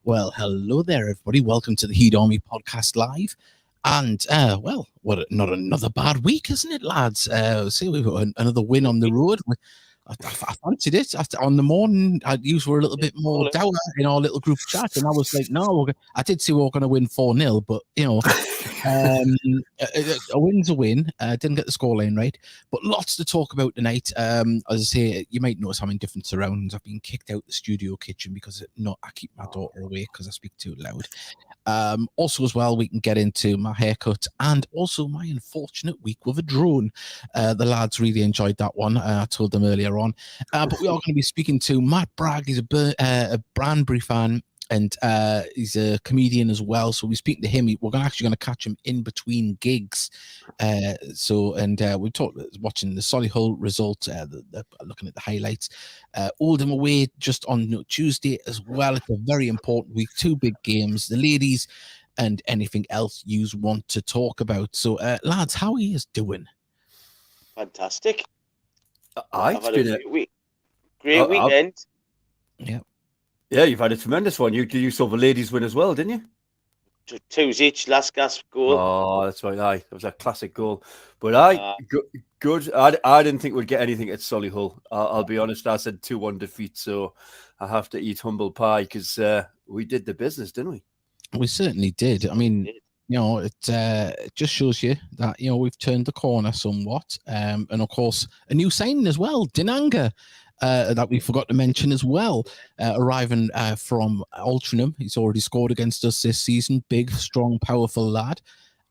Well, hello there, everybody. Welcome to the Heat Army podcast live. And, what not another bad week, isn't it, lads? See, we've got another win on the road. I fancied it. On the morning, you were a little bit more dour in our little group chat, and I was like, no, I did say we were going to win 4-0, but, a win's a win. Didn't get the scoreline right, but lots to talk about tonight. As I say, you might notice I'm in different surroundings. I've been kicked out the studio kitchen because I keep my daughter away because I speak too loud. Also, as well, we can get into my haircut and also my unfortunate week with a drone. The lads really enjoyed that one. I told them earlier on. But we are going to be speaking to Matt Bragg. He's a Banbury fan. And he's a comedian as well, so we're speaking to him. We're actually going to catch him in between gigs. We talked watching the Solihull result, looking at the highlights. Oldham away just on Tuesday as well. It's a very important week. 2 big games, the ladies, and anything else you want to talk about. So, lads, how are you doing? Fantastic. I've had a great week. Great weekend. Yeah. Yeah, you've had a tremendous one. You saw the ladies win as well, didn't you? 2 each, last gasp goal. Oh, that's right. Aye, that was a classic goal. But good. I didn't think we'd get anything at Solihull. I'll be honest. I said 2-1 defeat, so I have to eat humble pie because we did the business, didn't we? We certainly did. I mean, it just shows you that we've turned the corner somewhat. And of course, a new signing as well, Dinanga. That we forgot to mention as well, arriving from Altrincham. He's already scored against us this season. Big, strong, powerful lad.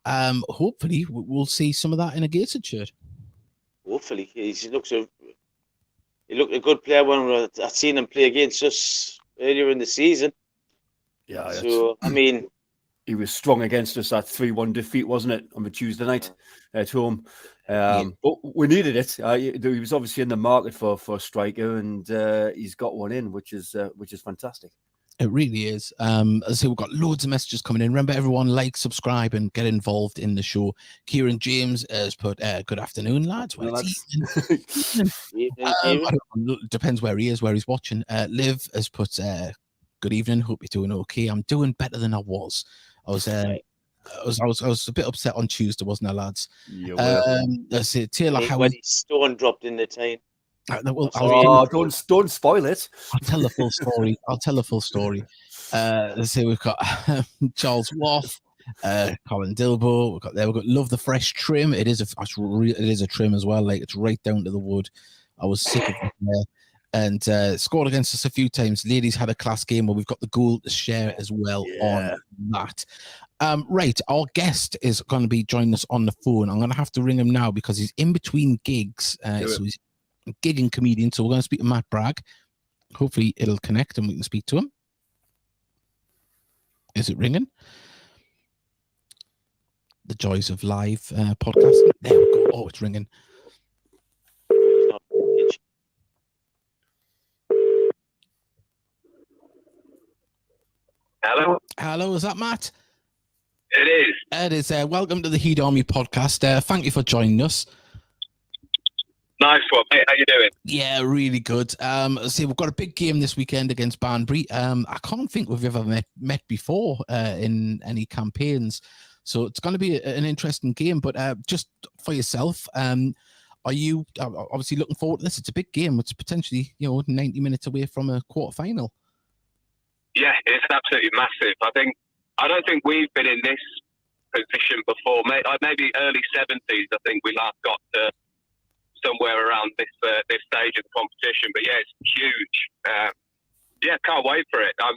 Hopefully, we'll see some of that in a Gateshead shirt. Hopefully. He looked a good player when I've seen him play against us earlier in the season. Yeah. So, I mean... He was strong against us, that 3-1 defeat, wasn't it, on the Tuesday night at home? But we needed it. He was obviously in the market for a striker, and he's got one in, which is fantastic. It really is. As I say, we've got loads of messages coming in. Remember, everyone, like, subscribe, and get involved in the show. Kieran James has put, good afternoon, lads. Well, it's evening. Depends where he is, where he's watching. Liv has put, good evening. Hope you're doing okay. I'm doing better than I was. I was a bit upset on Tuesday, wasn't I, lads? Let's see, Taylor Howard. When his stone dropped in the time. Don't spoil it. I'll tell the full story. Let's see, we've got Charles Waff, Colin Dilbo. We've got Love the Fresh Trim. It is a trim as well. Like, it's right down to the wood. I was sick of it. And scored against us a few times. Ladies had a class game where we've got the goal to share as well on that. Right, our guest is going to be joining us on the phone. I'm going to have to ring him now because he's in between gigs. So he's a gigging comedian. So we're going to speak to Matt Bragg. Hopefully it'll connect and we can speak to him. Is it ringing? The joys of live podcasting. There we go. Oh, it's ringing. Hello, is that Matt? It is. It is. Welcome to the Heat Army podcast. Thank you for joining us. Nice one, mate. How you doing? Yeah, really good. We've got a big game this weekend against Banbury. I can't think we've ever met before in any campaigns, so it's going to be an interesting game. But just for yourself, are you obviously looking forward to this? It's a big game. It's potentially 90 minutes away from a quarter-final. Yeah, it's absolutely massive. I don't think we've been in this position before. Maybe early 70s. I think we last got to somewhere around this stage of the competition. But yeah, it's huge. Can't wait for it. I'm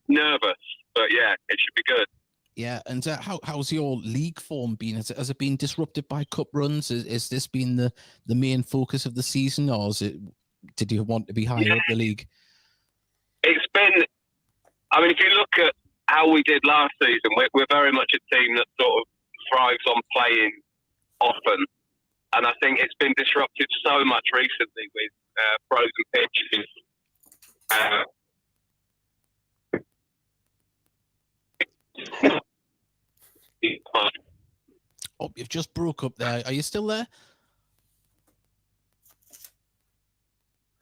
nervous, but yeah, it should be good. Yeah, and how's your league form been? Has it been disrupted by cup runs? Is this been the main focus of the season, or did you want to be higher up the league? It's been. I mean, if you look at how we did last season, we're very much a team that sort of thrives on playing often. And I think it's been disrupted so much recently with frozen pitches. Oh, you've just broke up there. Are you still there?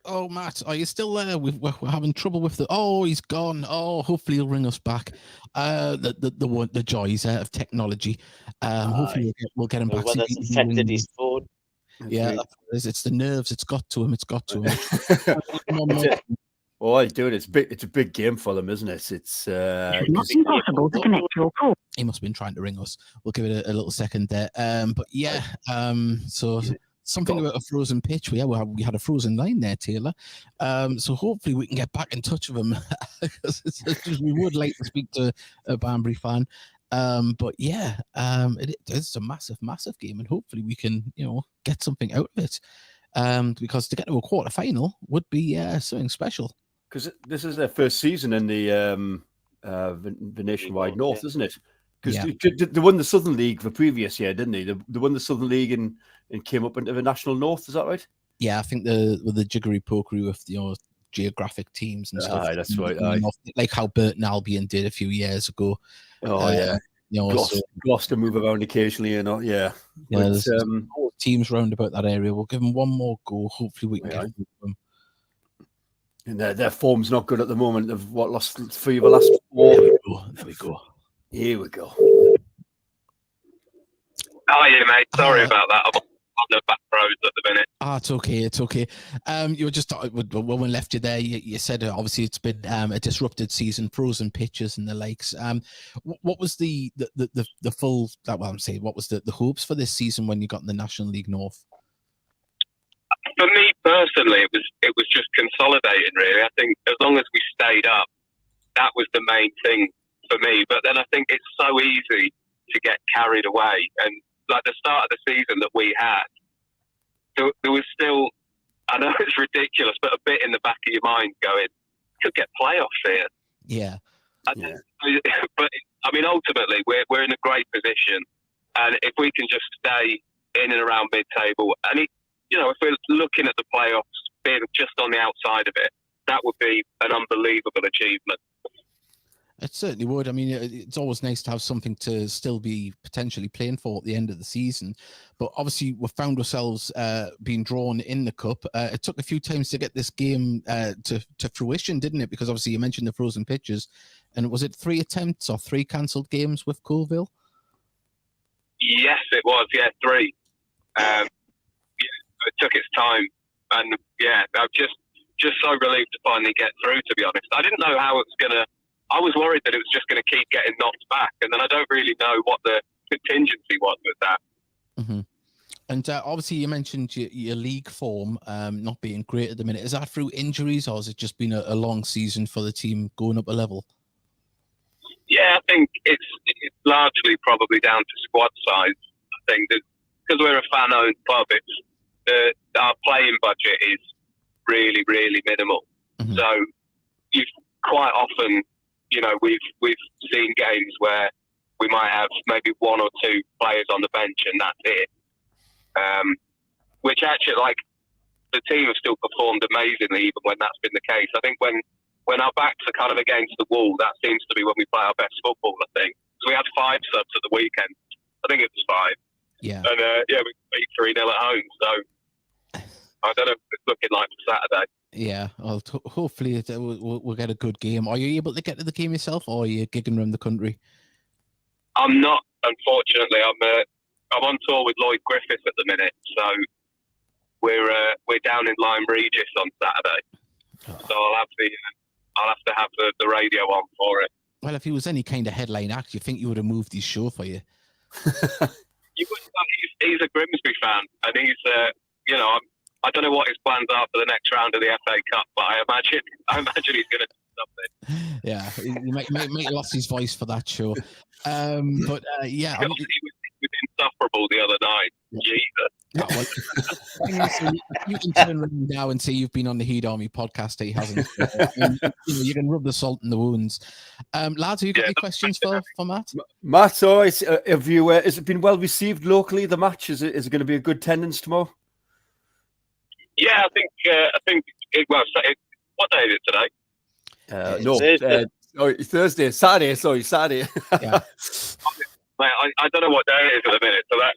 Oh, Matt, are you still there? We're having trouble with the. Oh, he's gone. Oh, hopefully he'll ring us back. The joys of technology. Hopefully we'll get him The back. weather's affected his phone. Yeah, it's the nerves. It's got to him. It's got to him. Oh, dude, it's big. It's a big game for them, isn't it? It's It must be possible to connect your call. He must have been trying to ring us. We'll give it a little second there. But yeah, so something about a frozen pitch. We had a frozen line there, Taylor. So hopefully we can get back in touch with him because we would like to speak to a Banbury fan. But yeah, it's a massive, massive game, and hopefully we can, get something out of it. Because to get to a quarter final would be something special. Because this is their first season in the Nationwide North, isn't it? Because they won the Southern League the previous year, didn't they? They won the Southern League and came up into the National North. Is that right? Yeah, I think with the jiggery pokery with geographic teams and stuff. That's right. Like how Burton Albion did a few years ago. Oh yeah. Gloucester move around occasionally, yeah. There's teams round about that area. We'll give them one more go. Hopefully we can get them. And their form's not good at the moment. They've lost 3 of the last 4. There we go. Here we go. Oh yeah, mate. Sorry about that. I'm on the back roads at the minute. It's okay. It's okay. You were just when we left you there. You said obviously it's been a disrupted season, frozen pitches and the likes. What was the full? What was the hopes for this season when you got in the National League North? For me personally, it was just consolidating. Really, I think as long as we stayed up, that was the main thing for me. But then I think it's so easy to get carried away, and like the start of the season that we had, there was still, I know it's ridiculous, but a bit in the back of your mind going, could get playoffs here. Yeah. But I mean, ultimately, we're in a great position, and if we can just stay in and around mid-table, and if we're looking at the playoffs being just on the outside of it, that would be an unbelievable achievement. It certainly would. I mean, it's always nice to have something to still be potentially playing for at the end of the season. But obviously, we found ourselves being drawn in the cup. It took a few times to get this game to fruition, didn't it? Because obviously, you mentioned the frozen pitches. And was it 3 attempts or 3 cancelled games with Colville? Yes, it was. Yeah, 3. It took its time. And yeah, I'm just so relieved to finally get through, to be honest. I didn't know how it was going to... I was worried that it was just going to keep getting knocked back, and then I don't really know what the contingency was with that. Mm-hmm. And obviously, you mentioned your league form not being great at the minute. Is that through injuries, or has it just been a long season for the team going up a level? Yeah, I think it's largely probably down to squad size. I think that because we're a fan-owned club, our playing budget is really, really minimal. Mm-hmm. So you've quite often... we've seen games where we might have maybe 1 or 2 players on the bench and that's it. Which actually, the team have still performed amazingly even when that's been the case. I think when our backs are kind of against the wall, that seems to be when we play our best football, I think. So we had 5 subs at the weekend. I think it was 5. Yeah. And we beat 3-0 at home. So I don't know if it's looking like for Saturday. Yeah, well, hopefully we'll get a good game. Are you able to get to the game yourself, or are you gigging around the country? I'm not, unfortunately. I'm on tour with Lloyd Griffith at the minute, so we're down in Lyme Regis on Saturday. So I'll have to have the radio on for it. Well, if he was any kind of headline act, you think you would have moved his show for you? You wouldn't. He's a Grimsby fan, and he's I don't know what his plans are for the next round of the FA Cup, but I imagine he's going to do something. Yeah, he might lost his voice for that show. Yeah, he was insufferable the other night. Jesus. You can turn around now and say you've been on the Heat Army podcast. He hasn't. You can rub the salt in the wounds. Lads, have you got any questions for Matt? Matt, has it been well received locally? The match is it going to be a good attendance tomorrow? Yeah, I think what day is it today? Thursday. Saturday. Yeah. Mate, I don't know what day it is at the minute, so that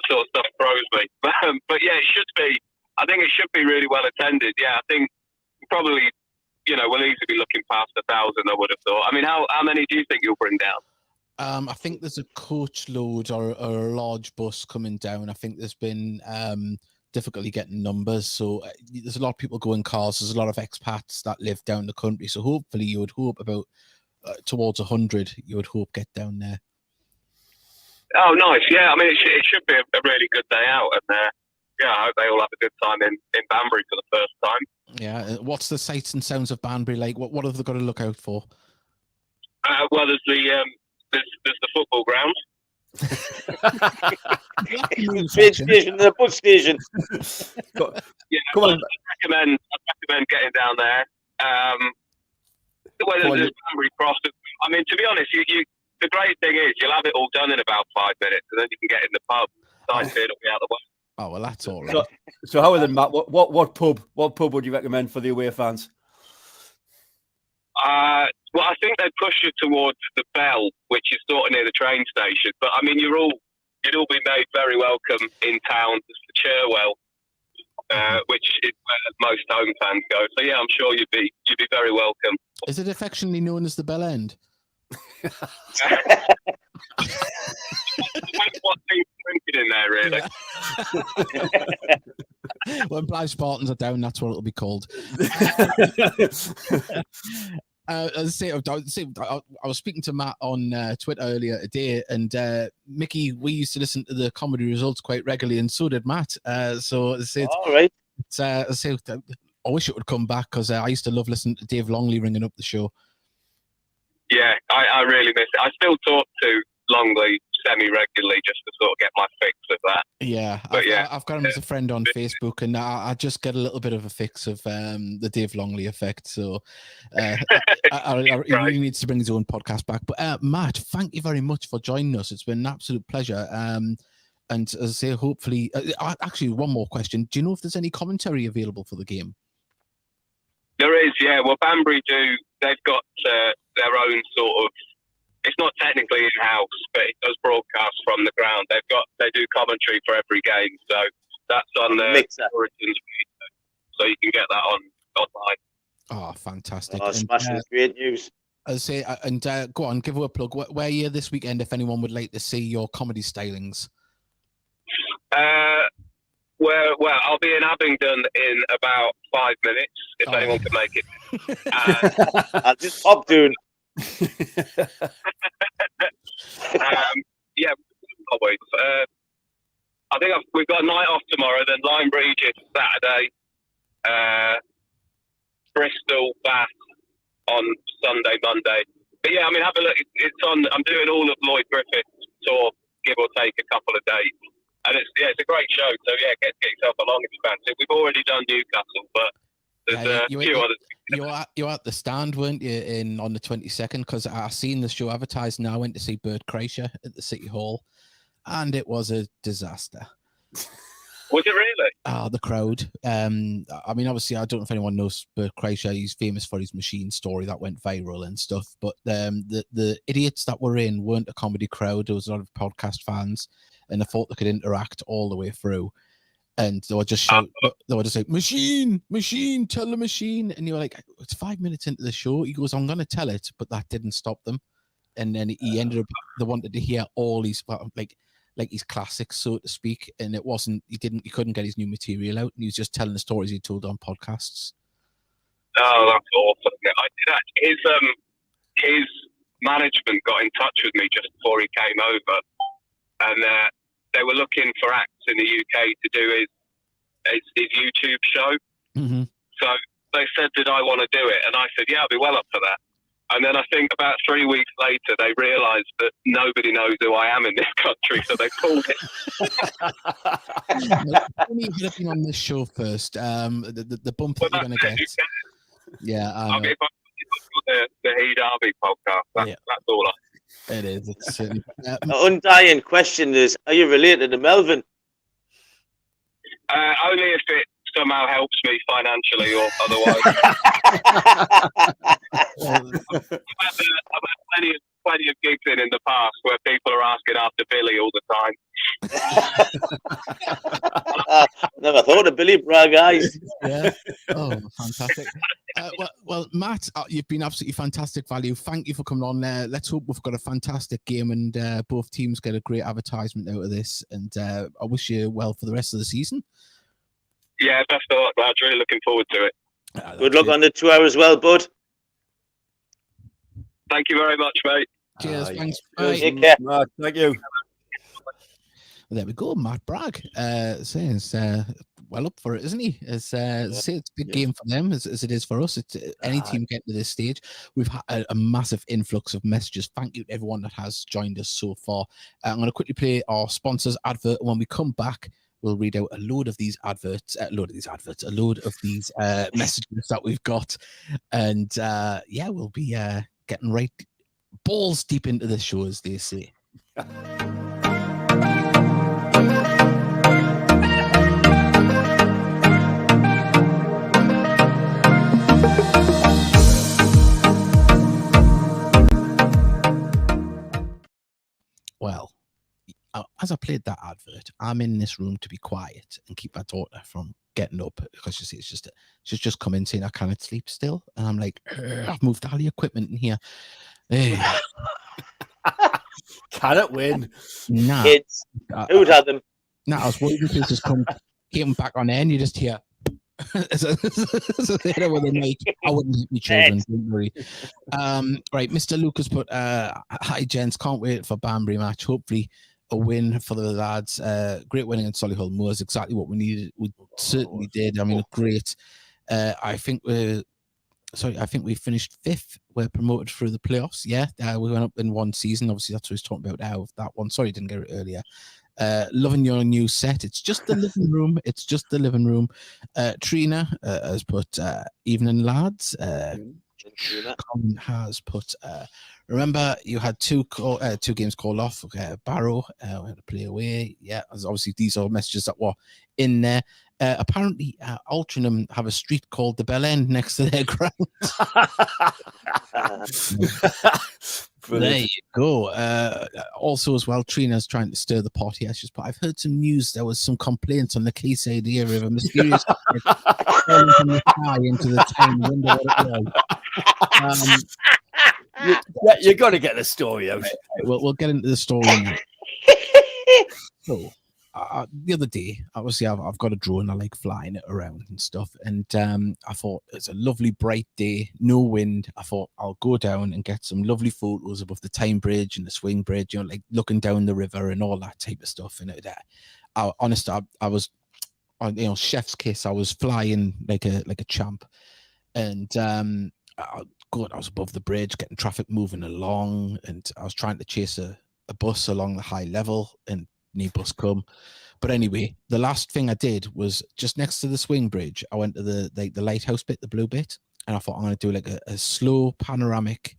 sort of stuff throws me. But yeah, it should be. I think it should be really well attended. Yeah, I think probably, we'll easily be looking past 1,000, I would have thought. I mean, how many do you think you'll bring down? I think there's a coach load or a large bus coming down. I think there's been difficulty getting numbers. So there's a lot of people going cars. There's a lot of expats that live down the country. So hopefully you would hope about towards 100, you would hope get down there. Oh, nice. Yeah, I mean, it should be a really good day out. And I hope they all have a good time in Banbury for the first time. Yeah. What's the sights and sounds of Banbury like? What have they got to look out for? Well, there's the football ground. Train station, the bus station. Come on. I'd recommend getting down there. There's Banbury Cross. I mean, to be honest, the great thing is you'll have it all done in about 5 minutes, and then you can get in the pub. Side beer will be out of the way. Oh well, that's all right. So how then, Matt? What pub would you recommend for the away fans? Well, I think they push you towards the Bell, which is sort of near the train station. But I mean, you'd all be made very welcome in town. There's the Cherwell, which is where most home fans go. So yeah, I'm sure you'd be very welcome. Is it affectionately known as the Bell End? What team's drinking in there, really? Yeah. When Blythe Spartans are down, that's what it'll be called. I was speaking to Matt on Twitter earlier today, and Mickey, we used to listen to the comedy results quite regularly, and so did Matt. So all right. I wish it would come back because I used to love listening to Dave Longley ringing up the show. Yeah, I really miss it. I still talk to Longley semi-regularly just to sort of get my fix of that. Yeah, I've got him as a friend on Facebook, and I just get a little bit of a fix of the Dave Longley effect. So he really needs to bring his own podcast back. But Matt, thank you very much for joining us. It's been an absolute pleasure. And as I say, hopefully, actually, one more question. Do you know if there's any commentary available for the game? There is, yeah. Well, Banbury they've got their own sort of, it's not technically in-house, but it does broadcast from the ground. They do commentary for every game, so that's on the Origins, so you can get that online. Oh, fantastic. Oh, smashing, great news. I'll say, and go on, give her a plug. Where are you this weekend if anyone would like to see your comedy stylings? Well, I'll be in Abingdon in about 5 minutes, if anyone can make it. I'll just pop doing. Yeah, always. I think we've got a night off tomorrow, then Lyme Regis Saturday, Bristol, Bath on Sunday, Monday. But yeah, I mean, have a look. It's on. I'm doing all of Lloyd Griffith's tour, give or take a couple of days. And it's a great show. So yeah, get yourself along if you fancy. We've already done Newcastle, but there's a few others. You were at the stand, weren't you, on the 22nd? Because I seen the show advertised, and I went to see Bert Kreischer at the Solihull, and it was a disaster. Was it really? The crowd. I mean, obviously, I don't know if anyone knows Bert Kreischer. He's famous for his machine story that went viral and stuff. But the idiots that were in weren't a comedy crowd. There was a lot of podcast fans, and I thought they could interact all the way through. And they were just shout, they were just like, machine, tell the machine. And you were like, it's 5 minutes into the show. He goes, I'm going to tell it, but that didn't stop them. And then he ended up, they wanted to hear all his, like his classics, so to speak. And it wasn't, he couldn't get his new material out. And he was just telling the stories he told on podcasts. Oh, that's awful. His management got in touch with me just before he came over. And they were looking for acts in the UK to do his YouTube show. Mm-hmm. So they said, did I want to do it? And I said, yeah, I'll be well up for that. And then I think about 3 weeks later, they realised that nobody knows who I am in this country, so they pulled it. You should have been on this show first. The bump that you're going to get. Yeah. If I the He Derby podcast, that's all It is. It's the undying question is, are you related to Melvin? Only if it somehow helps me financially or otherwise. I've had plenty of gigs in the past where people are asking after Billy all the time. Never thought of Billy Bragg eyes. Yeah. Oh, fantastic. Well, Matt, you've been absolutely fantastic value. Thank you for coming on there. Let's hope we've got a fantastic game and both teams get a great advertisement out of this. And I wish you well for the rest of the season. Yeah, best of luck, lads. Really looking forward to it. Good luck on the tour as well, bud. Thank you very much, mate. Cheers. Thanks. Take care. Matt, thank you. There we go. Matt Bragg says well up for it, isn't he? It's it's a big game for them as it is for us. It's any team getting to this stage. We've had a massive influx of messages. Thank you to everyone that has joined us so far. I'm going to quickly play our sponsors advert. When we come back, we'll read out a load of these messages that we've got, and yeah, we'll be getting right balls deep into the show, as they say. Well, as I played that advert, I'm in this room to be quiet and keep my daughter from getting up, because you see, she's just come in saying I can't sleep still, and I'm like, I've moved all the equipment in here. Hey. Can it win? Nah, Kids, who'd had them? nah, I was waiting for this to came back on air, and you just hear. So with a mic. I wouldn't hit me children, don't worry. Right, Mr. Lucas put hi gents, can't wait for Banbury match. Hopefully a win for the lads. Great winning in Solihull was exactly what we needed. We certainly did. I mean, great. I think we finished 5th. We're promoted through the playoffs. Yeah, we went up in one season. Obviously, that's what he's talking about now. That one. Sorry, didn't get it earlier. Loving your new set. It's just the living room. It's just the living room. Trina has put evening lads. Colin has put remember you had two games called off. Barrow we had to play away. Yeah, as obviously these are messages that were in there. Apparently Altrincham have a street called the Bell End next to their ground. There you go. Also as well, Trina's trying to stir the pot here. She's put, I've heard some news. There was some complaints on the Quayside area of a mysterious falling from the sky into the town window. You're going to get the story out. We'll get into the story now. So, the other day, obviously, I've got a drone. I like flying it around and stuff. And I thought it's a lovely bright day, no wind. I thought I'll go down and get some lovely photos above the Tyne Bridge and the Swing Bridge, you know, like looking down the river and all that type of stuff. And honestly, I was on, you know, chef's kiss. I was flying like a champ, and I was above the bridge, getting traffic moving along, and I was trying to chase a bus along the high level, and no bus come. But anyway, the last thing I did was just next to the Swing Bridge. I went to the lighthouse bit, the blue bit, and I thought I'm going to do like a slow panoramic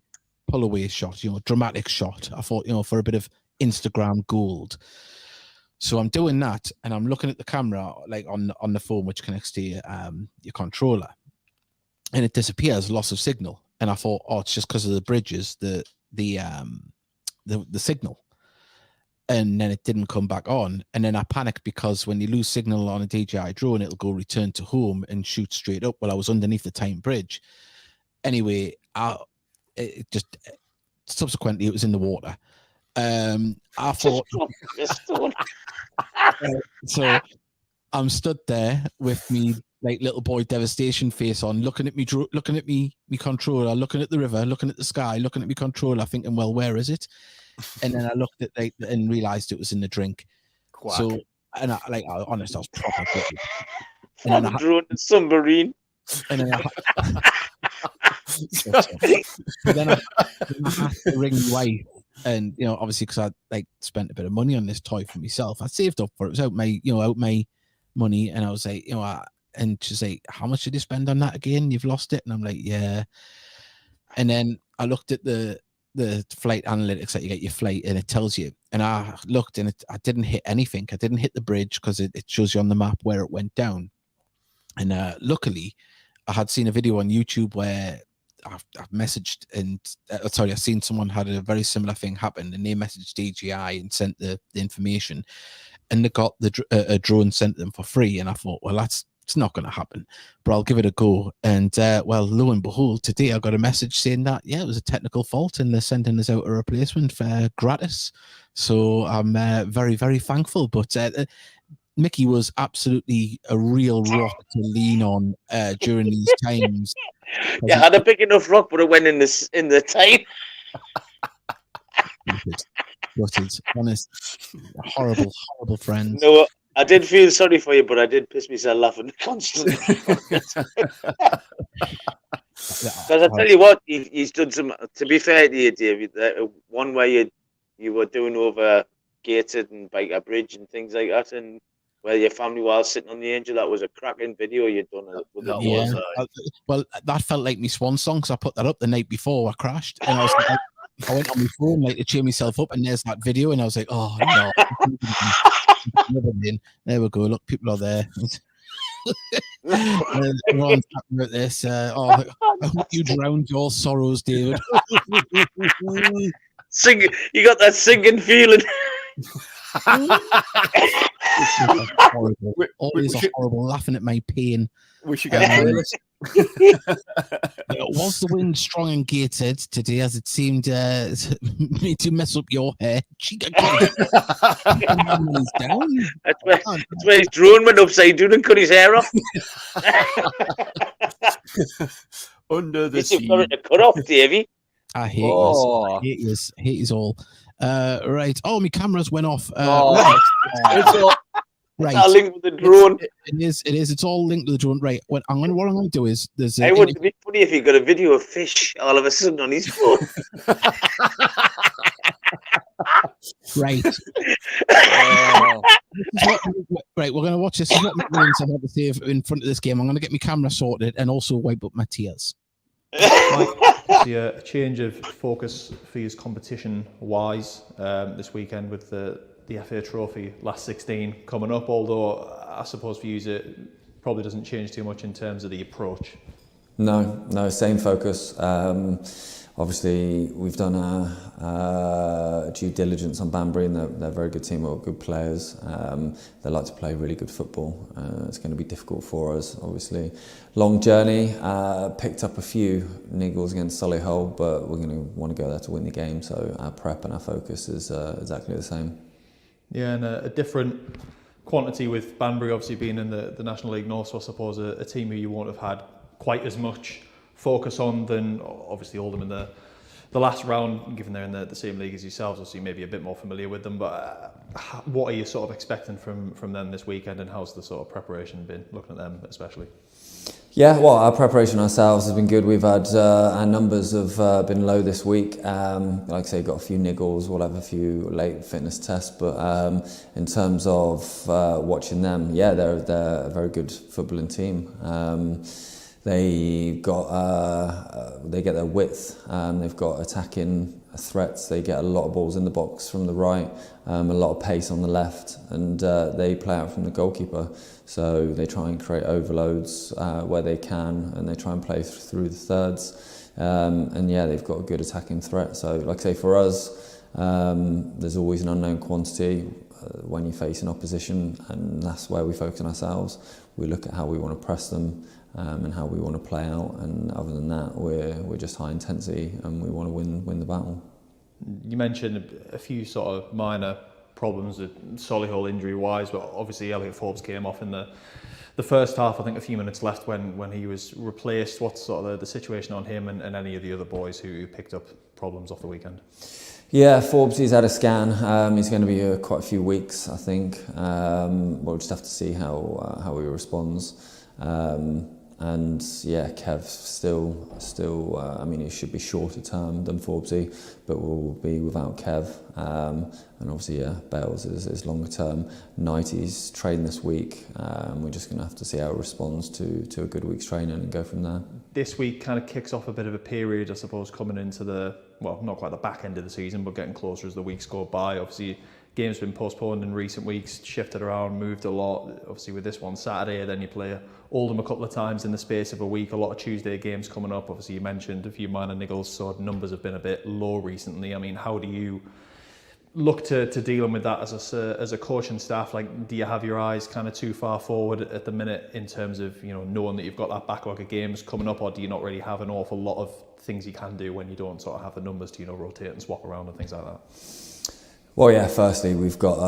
pull away shot, you know, dramatic shot. I thought, you know, for a bit of Instagram gold. So I'm doing that, and I'm looking at the camera like on the phone, which connects to your controller, and it disappears, loss of signal. And I thought, oh, it's just because of the bridges, the signal. And then it didn't come back on. And then I panicked because when you lose signal on a DJI drone, it'll go return to home and shoot straight up. Well, I was underneath the Tyne Bridge. Anyway, subsequently it was in the water. I thought so I'm stood there with me like little boy devastation face on, looking at me controller, looking at the river, looking at the sky, looking at me controller, thinking, well, where is it? And then I looked at and realized it was in the drink. Quack. So, and I honest, I was proper gutted. And drone and submarine. And then then I had to ring my wife, and you know, obviously, because I like spent a bit of money on this toy for myself. I saved up for it. It was out my money, and I was like, you know, and she's like, how much did you spend on that again? You've lost it. And I'm like, yeah. And then I looked at the flight analytics that you get your flight, and it tells you. And I looked, and I didn't hit anything. I didn't hit the bridge because it shows you on the map where it went down. And luckily, I had seen a video on YouTube where I've messaged, and I've seen someone had a very similar thing happen, and they messaged DJI and sent the information. and they got a drone sent to them for free. And I thought, well, it's not going to happen, but I'll give it a go. And well, lo and behold, today I got a message saying that, yeah, it was a technical fault and they're sending us out a replacement for gratis. So I'm very, very thankful. But Mickey was absolutely a real rock to lean on during these times. Yeah, had a big enough rock, but it went in the time. Gutted, honest, horrible friends. No, I did feel sorry for you, but I did piss myself laughing constantly. Because I tell you what, he's done some. To be fair to you, David, one where you were doing over Gated and Biker Bridge and things like that, and where your family was sitting on the Angel, that was a cracking video you'd done. Well, that felt like my swan song, because I put that up the night before I crashed, and I went on my phone like to cheer myself up, and there's that video, and I was like, oh no. There we go. Look, people are there. Everyone's talking about this. I hope you drowned your sorrows, David. Singing, you got that singing feeling. Horrible. Always horrible. Laughing at my pain. We should get a playlist. Was the wind strong and gated today, as it seemed to mess up your hair? Down. That's where his drone went upside down and cut his hair off. Under the sea. You've got it to cut off, Davey. I hate you. Hate you all. Right. Oh, my cameras went off. Right. It's all linked with the drone. It is. It's all linked to the drone. Right. What I'm going to do is it would be funny if he got a video of fish all of a sudden on his phone. Right. Right. We're going to watch this. This is what McWilliams had to say in front of this game. I'm going to get my camera sorted and also wipe up my tears. A change of focus for his competition-wise this weekend with the FA Trophy last 16 coming up, although I suppose for you it probably doesn't change too much in terms of the approach. No, same focus. Obviously, we've done our due diligence on Banbury, and they're a very good team, all good players. They like to play really good football. It's going to be difficult for us, obviously. Long journey, picked up a few niggles against Solihull, but we're going to want to go there to win the game, so our prep and our focus is exactly the same. Yeah, and a different quantity with Banbury obviously being in the National League North, so I suppose a team who you won't have had quite as much focus on than obviously Oldham in the last round, given they're in the same league as yourselves, obviously maybe a bit more familiar with them, but what are you sort of expecting from them this weekend, and how's the sort of preparation been, looking at them especially? Yeah, well, our preparation ourselves has been good. We've had our numbers have been low this week. Like I say, got a few niggles. We'll have a few late fitness tests, but in terms of watching them, yeah, they're a very good footballing team. They get their width. They've got attacking threats. They get a lot of balls in the box from the right, a lot of pace on the left, and they play out from the goalkeeper. So they try and create overloads where they can, and they try and play through the thirds. And yeah, they've got a good attacking threat. So, like I say, for us, there's always an unknown quantity when you face an opposition, and that's where we focus on ourselves. We look at how we want to press them and how we want to play out. And other than that, we're just high intensity, and we want to win the battle. You mentioned a few sort of minor problems with Solihull injury-wise, but obviously Elliot Forbes came off in the first half. I think a few minutes left when he was replaced. What's sort of the situation on him and any of the other boys who picked up problems off the weekend? Yeah, Forbes, he's had a scan. He's going to be here quite a few weeks, I think. We'll just have to see how he responds. And yeah, Kev still. I mean, he should be shorter term than Forbesy, but we'll be without Kev. And obviously, yeah, Bales is longer term. Knighty's trained this week. We're just going to have to see how it responds to a good week's training and go from there. This week kind of kicks off a bit of a period, I suppose, coming into not quite the back end of the season, but getting closer as the weeks go by. Obviously, games been postponed in recent weeks, shifted around, moved a lot. Obviously, with this one Saturday, then you play Oldham a couple of times in the space of a week. A lot of Tuesday games coming up. Obviously, you mentioned a few minor niggles, so numbers have been a bit low recently. I mean, how do you look to dealing with that as a coach and staff? Like, do you have your eyes kind of too far forward at the minute in terms of, you know, knowing that you've got that backlog of games coming up, or do you not really have an awful lot of things you can do when you don't sort of have the numbers to, you know, rotate and swap around and things like that? Well, yeah, firstly, we've got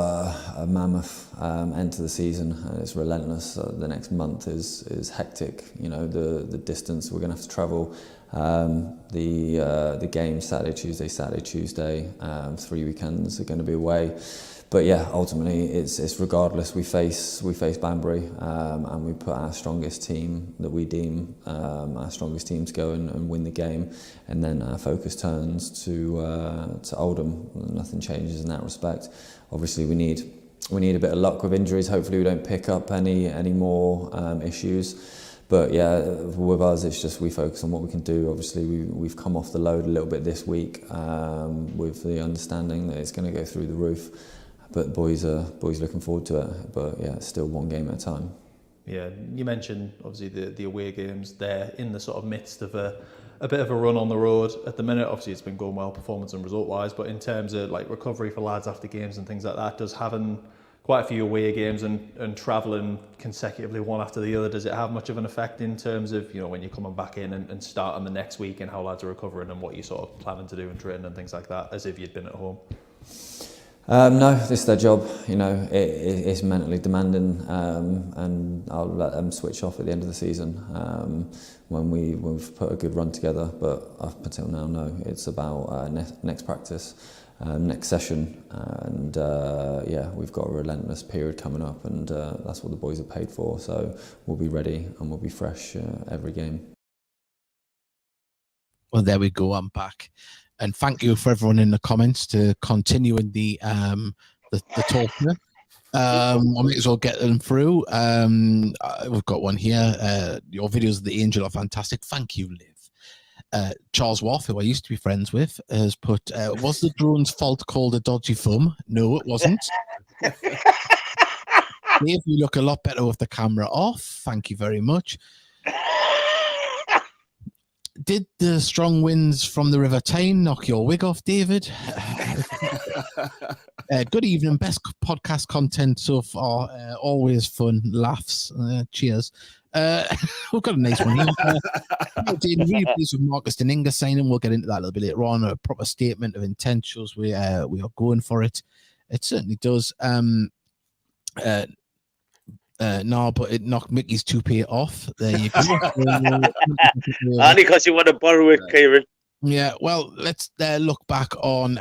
a mammoth end to the season, and it's relentless. The next month is hectic. You know, the distance we're going to have to travel, the game Saturday, Tuesday, 3 weekends are going to be away. But yeah, ultimately, it's regardless. We face Banbury, and we put our strongest team that we deem our strongest team to go and win the game, and then our focus turns to Oldham. Nothing changes in that respect. Obviously, we need a bit of luck with injuries. Hopefully, we don't pick up any more issues. But yeah, with us, it's just we focus on what we can do. Obviously, we've come off the load a little bit this week with the understanding that it's going to go through the roof. But boys looking forward to it. But yeah, it's still one game at a time. Yeah, you mentioned obviously the away games. They're in the sort of midst of a bit of a run on the road at the minute. Obviously, it's been going well performance and result wise. But in terms of like recovery for lads after games and things like that, does having quite a few away games and travelling consecutively one after the other, does it have much of an effect in terms of, you know, when you're coming back in and starting the next week and how lads are recovering and what you're sort of planning to do in training and things like that, as if you'd been at home? No, this is their job. You know, it's mentally demanding, and I'll let them switch off at the end of the season when we've put a good run together. But up until now, no, it's about next practice, next session, and yeah, we've got a relentless period coming up, and that's what the boys are paid for. So we'll be ready and we'll be fresh every game. Well, there we go. I'm back. And thank you for everyone in the comments to continuing the talk here. I might as well get them through. We've got one here. Your videos of the Angel are fantastic. Thank you, Liv. Charles Waff, who I used to be friends with, has put, was the drone's fault called a dodgy thumb? No, it wasn't. Dave, you look a lot better with the camera off. Thank you very much. Did the strong winds from the River Tyne knock your wig off, David? Good evening. Best podcast content so far. Always fun. Laughs. Cheers. We've got a nice one here. Really pleased with Marcus Deninga signing. We'll get into that a little bit later on. A proper statement of intent shows we are going for it. It certainly does. No, but it knocked Mickey's toupee off. There you go. Only because you want to borrow it, Kieran. Yeah, well, let's look back on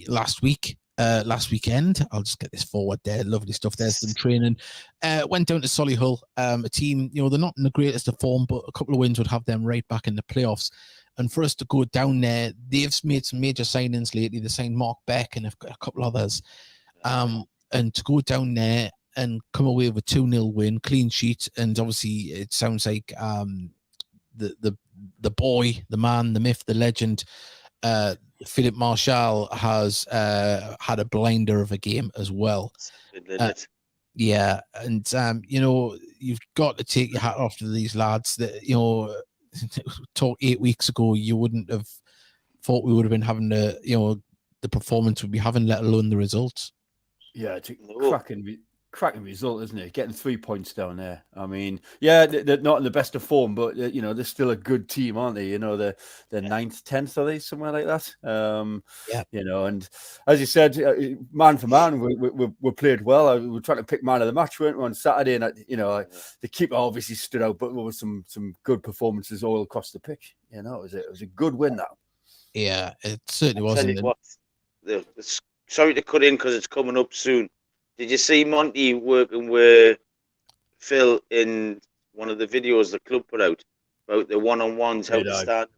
last weekend. I'll just get this forward there. Lovely stuff. There's some training. Went down to Solihull, a team, you know, they're not in the greatest of form, but a couple of wins would have them right back in the playoffs. And for us to go down there, they've made some major signings lately. They signed Mark Beck and a couple others. And to go down there and come away with a 2-0 win, clean sheet, and obviously it sounds like the boy, the man, the myth, the legend, Philip Marshall has had a blinder of a game as well. Yeah, and you know, you've got to take your hat off to these lads. That, you know, talk 8 weeks ago, you wouldn't have thought we would have been having the performance we'd be having, let alone the results. Yeah, it's cracking result, isn't it? Getting 3 points down there. I mean, yeah, they're not in the best of form, but you know, they're still a good team, aren't they? You know, they're 9th, 10th, are they, somewhere like that? Yeah. You know, and as you said, man for man, we played well. We were trying to pick man of the match, weren't we, on Saturday? And you know, the keeper obviously stood out, but there were some good performances all across the pitch. You know, it was a good win. That. Yeah, it certainly was. Sorry to cut in because it's coming up soon. Did you see Monty working with Phil in one of the videos the club put out about the one-on-ones, how to start?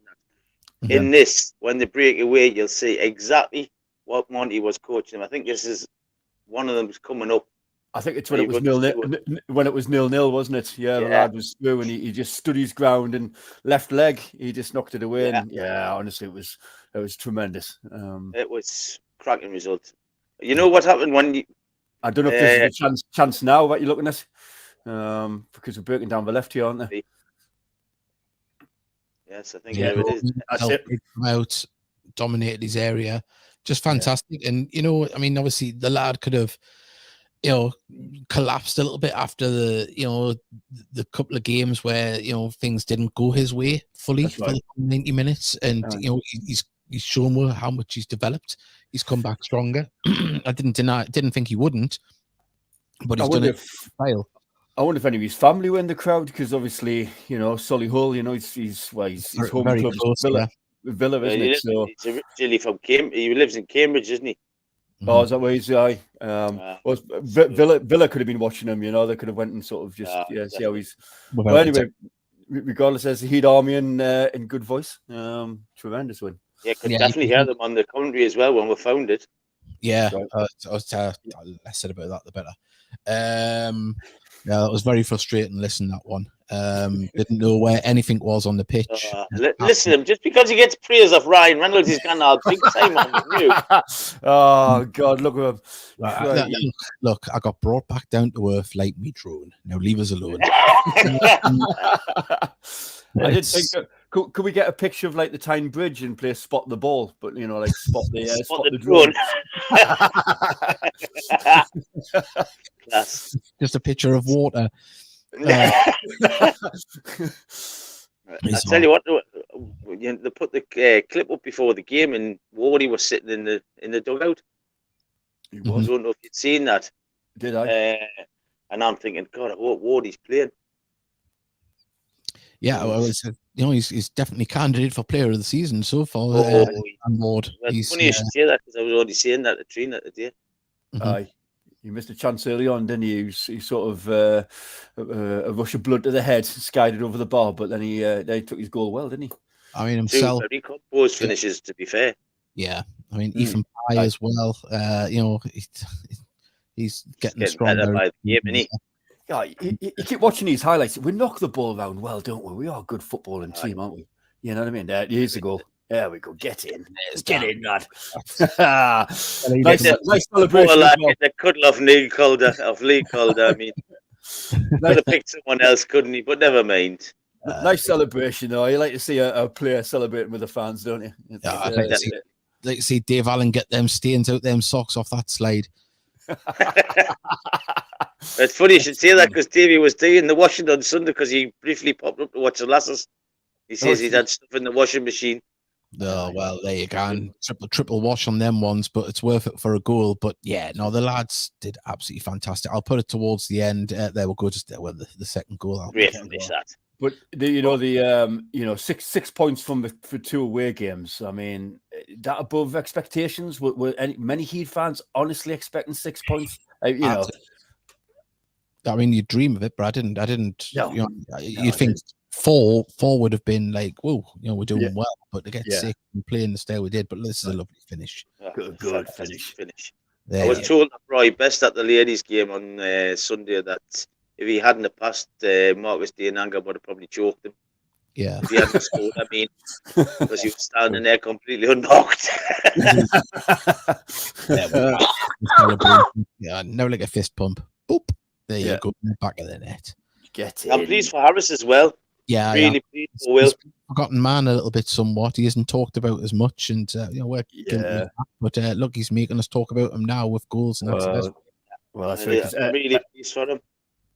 Yeah. In this, when they break away, you'll see exactly what Monty was coaching them. I think this is one of them coming up. I think it's when it was 0-0, wasn't it? Yeah, the lad was through and he just stood his ground and left leg. He just knocked it away. Yeah. And honestly, it was tremendous. It was cracking result. You know what happened when you? I don't know if there's a chance now that you're looking at, because we're breaking down the left here, aren't they? Yes, I think it is. That's it. Come out, dominated his area, just fantastic. And you know, I mean, obviously the lad could have, you know, collapsed a little bit after the, you know, the couple of games where, you know, things didn't go his way fully for the 90 minutes, and you know, he's shown how much he's developed. He's come back stronger. I didn't think he wouldn't, but he's done it. I wonder if any of his family were in the crowd, because obviously, you know, Solihull, you know, he's home very club, close, Villa, isn't it? So he's originally from Cambridge. He lives in Cambridge, isn't he? Oh, is that where he's? Well, Villa could have been watching him. You know, they could have went and sort of just see how he's. But anyway, regardless, as he'd army in good voice, tremendous win. Yeah, could definitely hear them on the commentary as well when we found it. Yeah, less said about that, the better. Yeah, that was very frustrating. Listen, that one. Didn't know where anything was on the pitch. Listen, just because he gets praise of Ryan Reynolds, he's gone all big time on the Oh God, look at him! Right, look, I got brought back down to earth like me drone. Now leave us alone. I did think, could we get a picture of like the Tyne Bridge and play spot the ball, but you know, like spot the drone. Just a picture of water. I tell you what, they put the clip up before the game, and Wardy was sitting in the dugout. He was. I don't know if you'd seen that. Did I? And I'm thinking, God, I hope Wardy's playing. Yeah, well, you know, he's definitely candidate for player of the season so far. On board. It's funny you should say that, because I was already saying that to Trina today. Aye. He missed a chance early on, didn't he? He sort of a rush of blood to the head, skied it over the bar, but then he took his goal well, didn't he? I mean, himself. Two very composed finishes, to be fair. Yeah, I mean, Ethan Pye as well. You know, he's getting stronger better by the game, isn't he? Yeah, you keep watching these highlights. We knock the ball around well, don't we? We are a good footballing team, aren't we? You know what I mean? Here's the goal. There we go. Get in. Get in, lad. nice celebration. The cuddle of Lee Calder. I mean, could have picked someone else, couldn't he? But never mind. Nice celebration, though. You like to see a player celebrating with the fans, don't you? Yeah, I'd like to see Dave Allen get them stains out them socks off that slide. It's funny you should say that, because Davey was doing the washing on Sunday, because he briefly popped up to watch the lasses. He says he'd had stuff in the washing machine. Oh, well, there you go. Triple wash on them ones, but it's worth it for a goal. But yeah, no, the lads did absolutely fantastic. I'll put it towards the end. There we'll go. Just the second goal. Great finish that. But the 6 points for 2 away games. I mean, that above expectations. Were many Heat fans honestly expecting 6 points? I mean, you dream of it, but I didn't. No, you know, you'd think four would have been like, whoa, you know, we're doing well. But to get 6 and playing the style we did, but this is a lovely finish. Good finish. I was told that Roy Best at the ladies' game on Sunday that if he hadn't have passed, Marcus Diananga would have probably choked him. Yeah. If he hadn't scored, I mean, because he was standing there completely unmarked. Yeah, no, like a fist pump. Boop. There you go, back of the net. Get it. I'm pleased for Harris as well. Yeah, really pleased for Will. He's forgotten man a little bit somewhat. He isn't talked about as much, and we're but look, he's making us talk about him now with goals and that's right. I'm really pleased for him.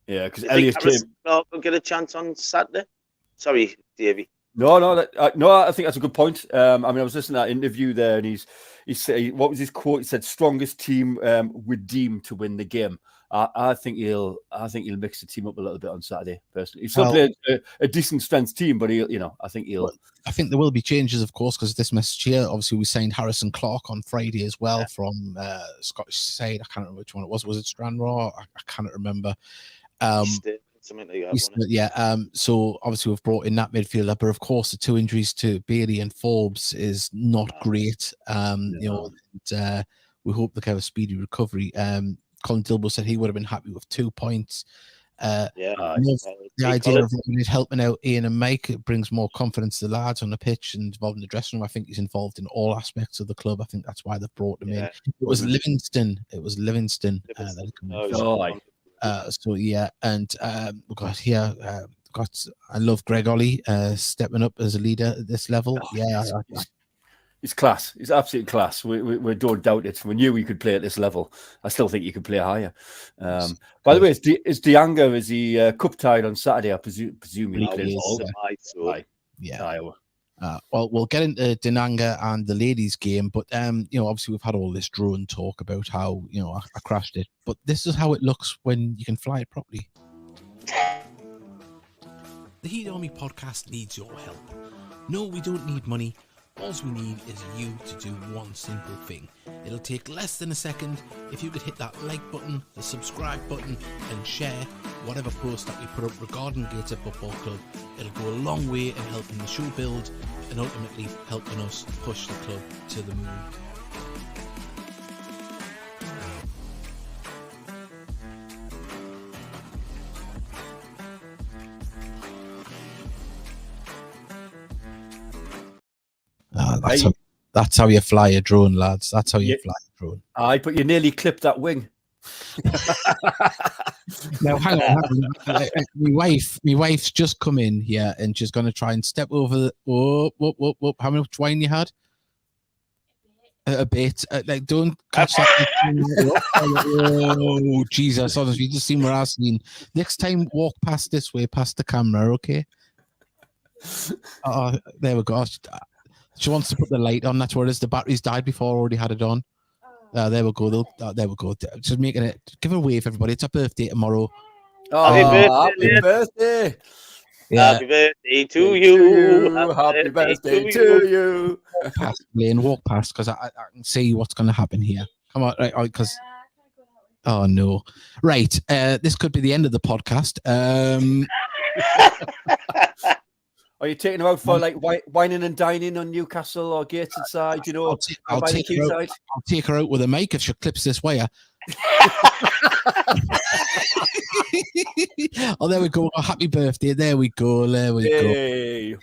Yeah, because Elliot will get a chance on Saturday. Sorry, Davey. No, I think that's a good point. I mean, I was listening to that interview there, and he said, what was his quote? He said, "Strongest team we're deemed to win the game." I think he'll mix the team up a little bit on Saturday. Personally, he's still played a decent strength team, but I think there will be changes, of course, because this message here. Obviously, we signed Harrison Clark on Friday as well from Scottish side. I can't remember which one it was. Was it Stranraer? I cannot remember. Something like that. So obviously we've brought in that midfielder, but of course the 2 injuries to Bailey and Forbes is not great. We hope they have a speedy recovery. Colin Dilbo said he would have been happy with 2 points. The idea of helping out Ian and Mike, it brings more confidence to the lads on the pitch and involved in the dressing room. I think he's involved in all aspects of the club. I think that's why they've brought him in. It was Livingston. We got here. I love Greg Ollie stepping up as a leader at this level. It's class. It's absolute class. We don't doubt it. We knew we could play at this level. I still think you could play higher. By the way, is Dianga, is he cup tied on Saturday? I presume he plays all. Yeah. Well, we'll get into Dinanga and the ladies' game, but obviously we've had all this drone talk about how I crashed it, but this is how it looks when you can fly it properly. The Heat Army podcast needs your help. No, we don't need money. All we need is you to do one simple thing. It'll take less than a second. If you could hit that like button, the subscribe button, and share whatever post that we put up regarding Gator Football Club, it'll go a long way in helping the show build and ultimately helping us push the club to the moon. That's how you fly a drone, lads. That's how you fly a drone. Aye, but you nearly clipped that wing. Now, hang on. My wife's just come in here and she's going to try and step over the... Whoop. How much wine you had? A bit. Don't catch that. Oh, Jesus. Honestly, you just seem harassing. Next time, walk past this way, past the camera, okay? There we go. She wants to put the light on. That's where it is. The batteries died before I already had it on. There we go. There we go. Just making it. Give a wave, everybody. It's her birthday tomorrow. Happy birthday. Yeah. Happy birthday to you. Happy birthday to you. Walk past, because I can see what's going to happen here. Come on, right? Because oh no, right. This could be the end of the podcast. Are you taking her out for like whining and dining on Newcastle or Gateshead side? I'll take her out with a mic if she clips this wire. Oh, there we go. Oh, happy birthday. There we go. Go. Hey.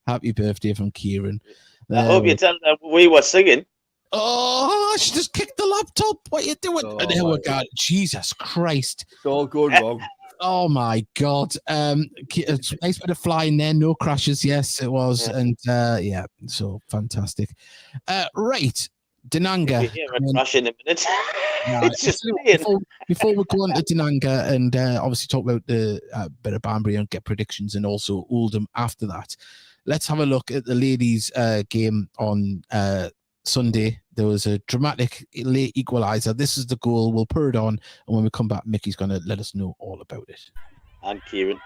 Happy birthday from Kieran. I hope you tell them we were singing. Oh, she just kicked the laptop. What are you doing? Oh, there we go. Jesus Christ. It's all going wrong. Oh my God. It's a nice bit of flying there, no crashes. Yes, it was. Yeah. And so fantastic. Right. Dinanga. Crash in a minute. It's just before we go on to Dinanga and obviously talk about the bit of Banbury and get predictions and also Oldham after that, let's have a look at the ladies' game on Sunday. There was a dramatic late equaliser. This is the goal. We'll put it on, and when we come back, Mickey's going to let us know all about it. And Kieran.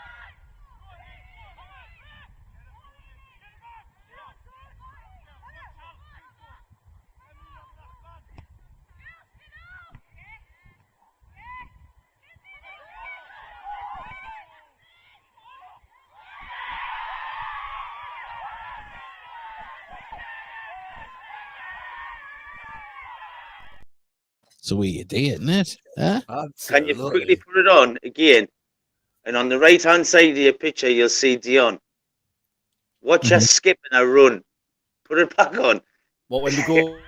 So we did, isn't it? Huh? Can you quickly put it on again? And on the right-hand side of your picture, you'll see Dion. Watch her skip and her run. Put it back on. What, when you go...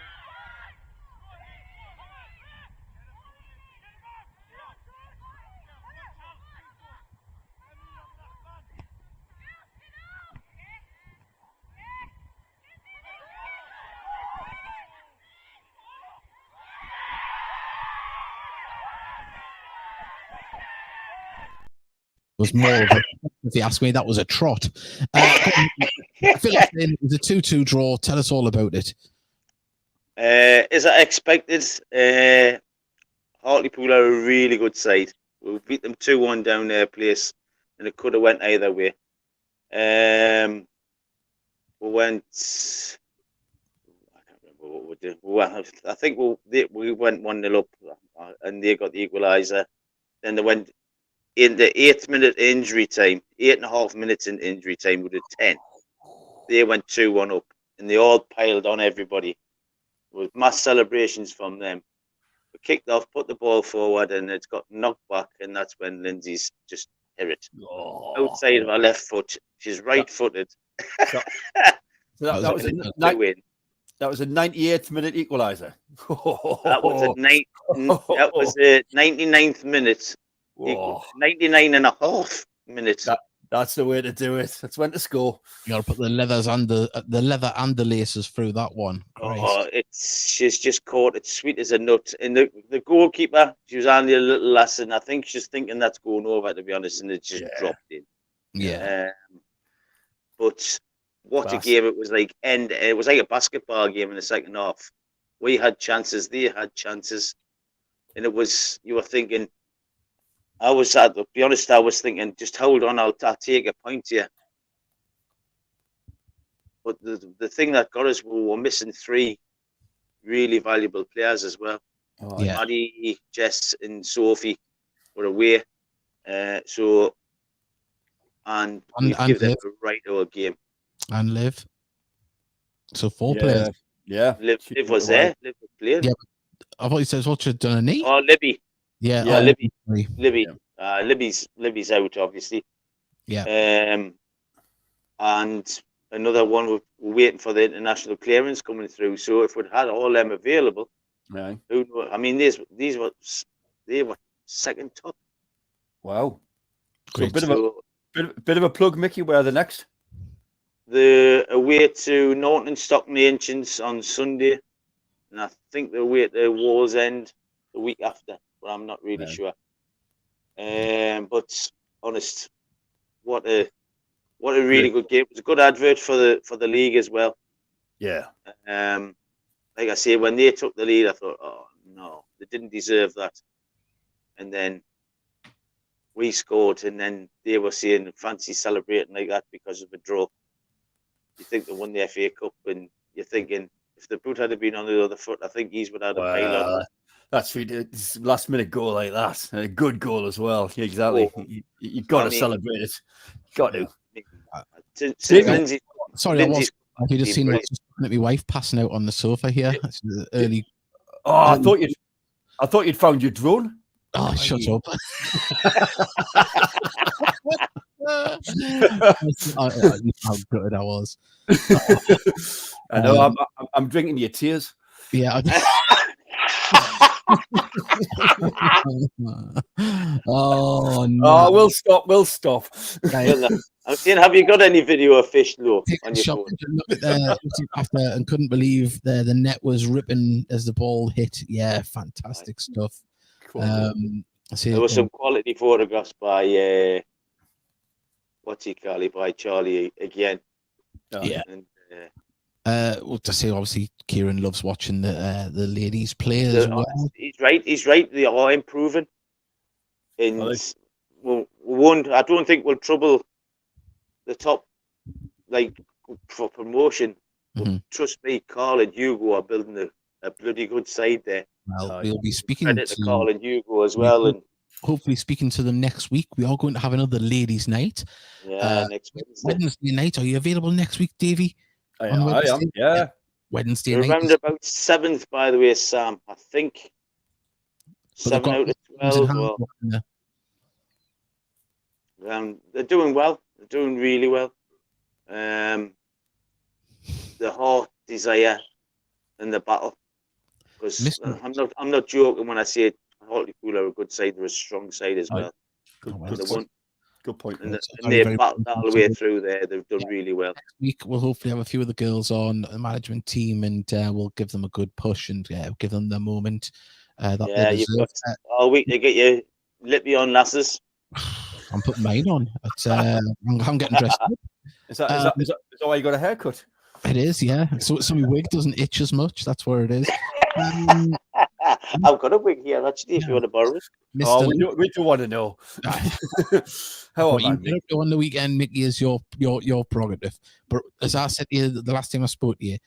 Was more of a, if you ask me, that was a trot. Philip, it was a 2-2 draw. Tell us all about it. As I expected, Hartlepool are a really good side. We beat them 2-1 down their place, and it could have went either way. We went. I can't remember what we did. Well, I think we went 1-0 up, and they got the equaliser. Then they went. In the 8th minute injury time, 8.5 minutes in injury time with a 10. They went 2-1 up, and they all piled on everybody with mass celebrations from them. We kicked off, put the ball forward, and it's got knocked back, and that's when Lindsay's just hit it outside of her left foot. She's right-footed. That was a 98th minute equaliser. That was a 99th minute. 99.5 minutes. That's the way to do it. That's when to score. You got to put the leather and the laces through that one. Oh, she's just caught it sweet as a nut. And the goalkeeper, she was only a little lass, and I think she's thinking that's going over, to be honest, and it just dropped in. Yeah. But what a game it was like. And it was like a basketball game in the second half. We had chances, they had chances, and it was, you were thinking, to be honest, I was thinking, just hold on, I'll take a point here. But the thing that got us, we were missing 3 really valuable players as well. Maddie, Jess, and Sophie were away. And we give them a right old game. And Liv. So 4 players. Yeah. Liv was there. Liv was playing. Yeah. I thought you said what you'd done a knee. Oh, Libby. Yeah. Libby. Libby's out, obviously. Yeah. And another one, we're waiting for the international clearance coming through. So if we'd had all them available, right. I mean, they were second top. Wow. So Great. bit of a plug, Mickey. Where are the next? The away to Norton and Stockton Ancients on Sunday, and I think they're away to Wall's End the week after, but I'm not really sure. But honest, what a really good game. It was a good advert for the league as well. Yeah. Like I say, when they took the lead, I thought, oh no, they didn't deserve that. And then we scored, and then they were saying fancy celebrating like that because of a draw. You think they won the FA Cup, and you're thinking, if the boot had been on the other foot, I think he's would have had a pile on. That's it's last minute goal like that. A good goal as well. Yeah, exactly. You got to celebrate it. Got to. Sorry, have you just seen what's just looking at my wife passing out on the sofa here? It's early. Oh, I thought you'd found your drone. Oh, shut up. How good I was. I know. I'm drinking your tears. Yeah. Oh no! Oh, we'll stop. I'm saying, have you got any video of fish though on your phone? Look at and couldn't believe the net was ripping as the ball hit. Yeah, fantastic stuff. Cool. There were some quality photographs by by Charlie again. Yeah. And, well, to say, obviously, Kieran loves watching the ladies play as well. He's right. They are improving. And I don't think we'll trouble the top, like, for promotion. Mm-hmm. Trust me, Carl and Hugo are building a bloody good side there. Well, we'll be speaking to Carl and Hugo as well, and hopefully speaking to them next week. We are going to have another ladies' night. Yeah, next Wednesday night. Are you available next week, Davey? I am. Yeah. Wednesday night. Around about 7th, by the way, Sam. I think 7 out of 12. They're doing well. They're doing really well. The heart, desire, and the battle. Because I'm not joking when I say Hartlepool are a good side. They're a strong side as well. Good point. And they've battled all the way through there. They've done really well. Next week, we'll hopefully have a few of the girls on the management team, and we'll give them a good push and give them the moment that they deserve. You've got all week to get your lippy on, lasses. I'm putting mine on. I'm getting dressed up. Is that why you got a haircut? It is, yeah. So my wig doesn't itch as much. That's where it is. I've got a wig here, actually, if you want to borrow it. We do want to know. How you go on the weekend, Mickey, is your prerogative. But as I said to you the last time I spoke to you,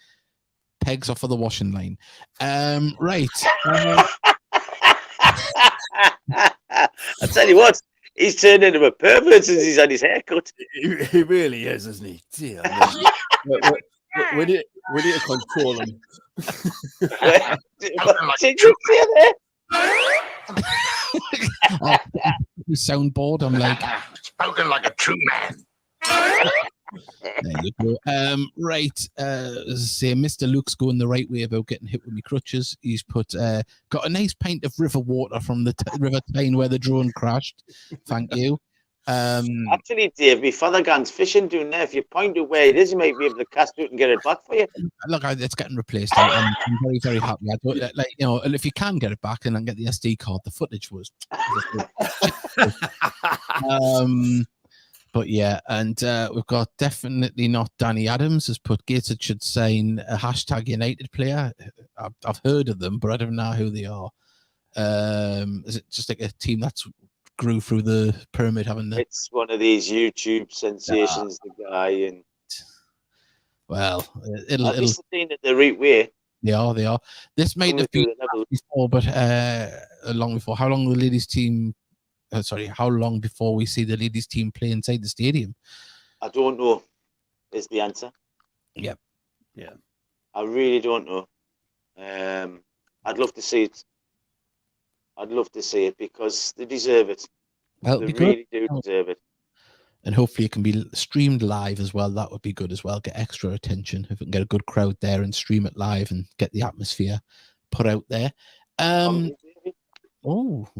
pegs are for the washing line. Right. I tell you what, he's turned into a pervert since he's had his haircut. He really is, isn't he? Dear, we need to control him. Did you see that? Soundboard. I'm like, spoken like a true man. There you go. Right. Say Mr. Luke's going the right way about getting hit with me crutches. He's got a nice pint of river water from the River Tyne where the drone crashed. Thank you. Actually, Dave, my father guns fishing down there. If you point to where it is, you might be able to cast it and get it back for you. Look, it's getting replaced. I'm very, very happy. I don't, and if you can get it back and then get the SD card, the footage was. But yeah, and we've got definitely not Danny Adams has put Gateshead should sign a #United player. I've heard of them, but I don't know who they are. Is it just like a team that's grew through the pyramid, haven't they? It's one of these YouTube sensations, the guy. And well, at least seen it the right way. They are. This might have been before, but long before. How long the ladies team? How long before we see the ladies team play inside the stadium? I don't know. Is the answer? Yeah. I really don't know. I'd love to see it. I'd love to see it because they deserve it. Well, they really do deserve it. And hopefully it can be streamed live as well. That would be good as well. Get extra attention if we can get a good crowd there and stream it live and get the atmosphere put out there.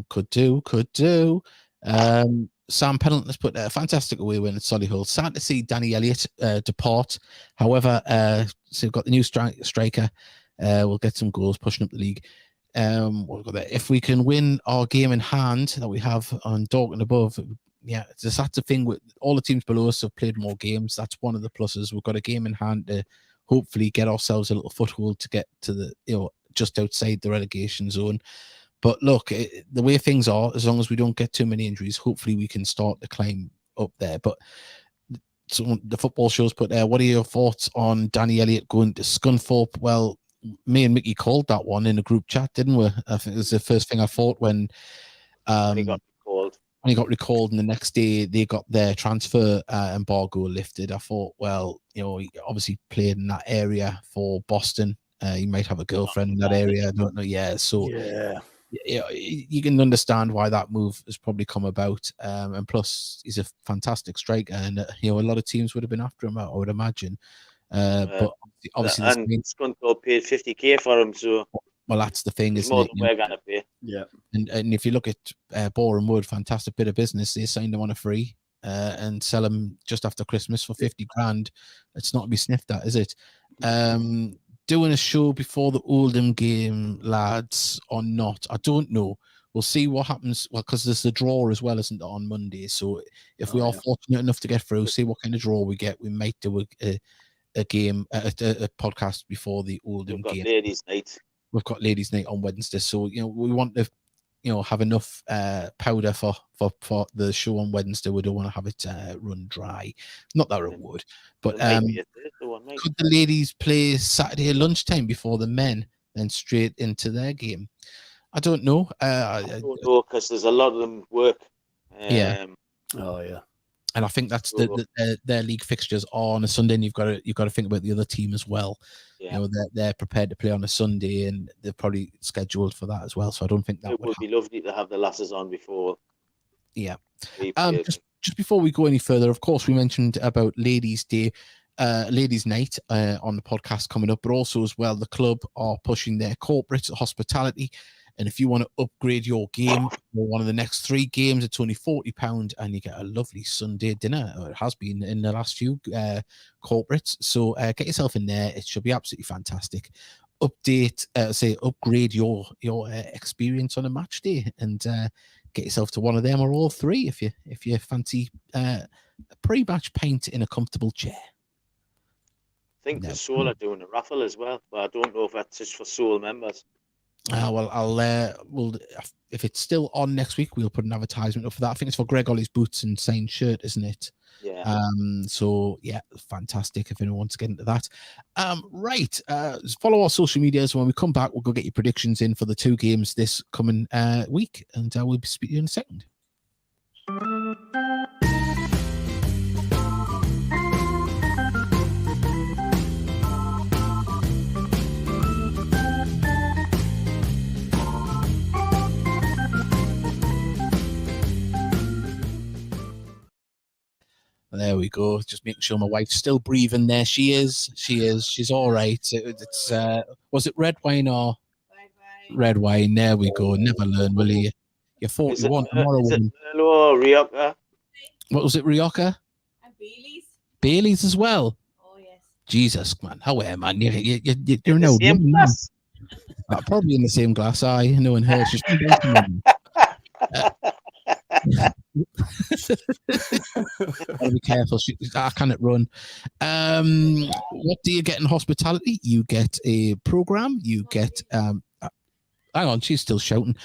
Could do. Sam Pennant has put a fantastic away win at Solihull. Sad to see Danny Elliott depart. However, so we've got the new striker. We'll get some goals pushing up the league. What we've got there. If we can win our game in hand that we have on Dorking above, that's the thing with all the teams below us have played more games. That's one of the pluses. We've got a game in hand to hopefully get ourselves a little foothold to get to the just outside the relegation zone. But look, the way things are, as long as we don't get too many injuries, hopefully we can start to climb up there. But so the football show's put there. What are your thoughts on Danny Elliott going to Scunthorpe? Well, me and Mickey called that one in a group chat, didn't we? I think it was the first thing I thought when he got recalled. When he got recalled, and the next day they got their transfer embargo lifted. I thought, well, he obviously played in that area for Boston. He might have a girlfriend in that area. I don't know. Yeah, so you can understand why that move has probably come about. And plus, he's a fantastic striker, and a lot of teams would have been after him, I would imagine. But obviously, Scunthorpe paid 50k for him, so well, that's the thing, isn't more it? than we're gonna pay. Yeah, and if you look at Boreham Wood, fantastic bit of business. They signed him on a free and sell him just after Christmas for 50 grand. It's not to be sniffed at, is it? Doing a show before the Oldham game, lads, or not? I don't know. We'll see what happens. Well, because there's the draw as well, isn't it, on Monday? So if we are fortunate enough to get through, see what kind of draw we get. We might do a game, a podcast before the Oldham game. Ladies' night. We've got ladies' night on Wednesday, so we want to have enough powder for the show on Wednesday. We don't want to have it run dry. Not that it would, but could the ladies play Saturday lunchtime before the men, then straight into their game? I don't know. I don't know, because there's a lot of them work. And I think that's their league fixtures are on a Sunday, and you've got to think about the other team as well. Yeah. They're prepared to play on a Sunday, and they're probably scheduled for that as well. So I don't think that would be lovely to have the lasses on before. Yeah. Just before we go any further, of course, we mentioned about Ladies' Day, Ladies' Night on the podcast coming up, but also as well, the club are pushing their corporate hospitality. And if you want to upgrade your game for one of the next 3 games, it's only £40 and you get a lovely Sunday dinner. Or it has been in the last few corporates. So get yourself in there. It should be absolutely fantastic. Upgrade your experience on a match day and get yourself to one of them or all 3 if you fancy a pre-match pint in a comfortable chair. I think the Soul are doing a raffle as well, but I don't know if that's just for Soul members. We'll if it's still on next week, we'll put an advertisement up for that. I think it's for Greg Ollie's boots and signed shirt, isn't it? Yeah. So yeah, fantastic if anyone wants to get into that. Right. Follow our social medias. When we come back, we'll go get your predictions in for the 2 games this coming week, and we'll be speaking in a second. There we go. Just making sure my wife's still breathing there. She is. She's all right. It's was it red wine or red wine? There we go. Never learn, will you? You're 41 tomorrow. Is it Merlot or Rioja? What was it, Rioja? And Bailey's. Bailey's as well. Oh yes. Jesus, man. How man? You're In the no same glass. probably in the same glass. I know in her. She's gotta be careful. I cannot run. What do you get in hospitality? You get a program. You get hang on, she's still shouting.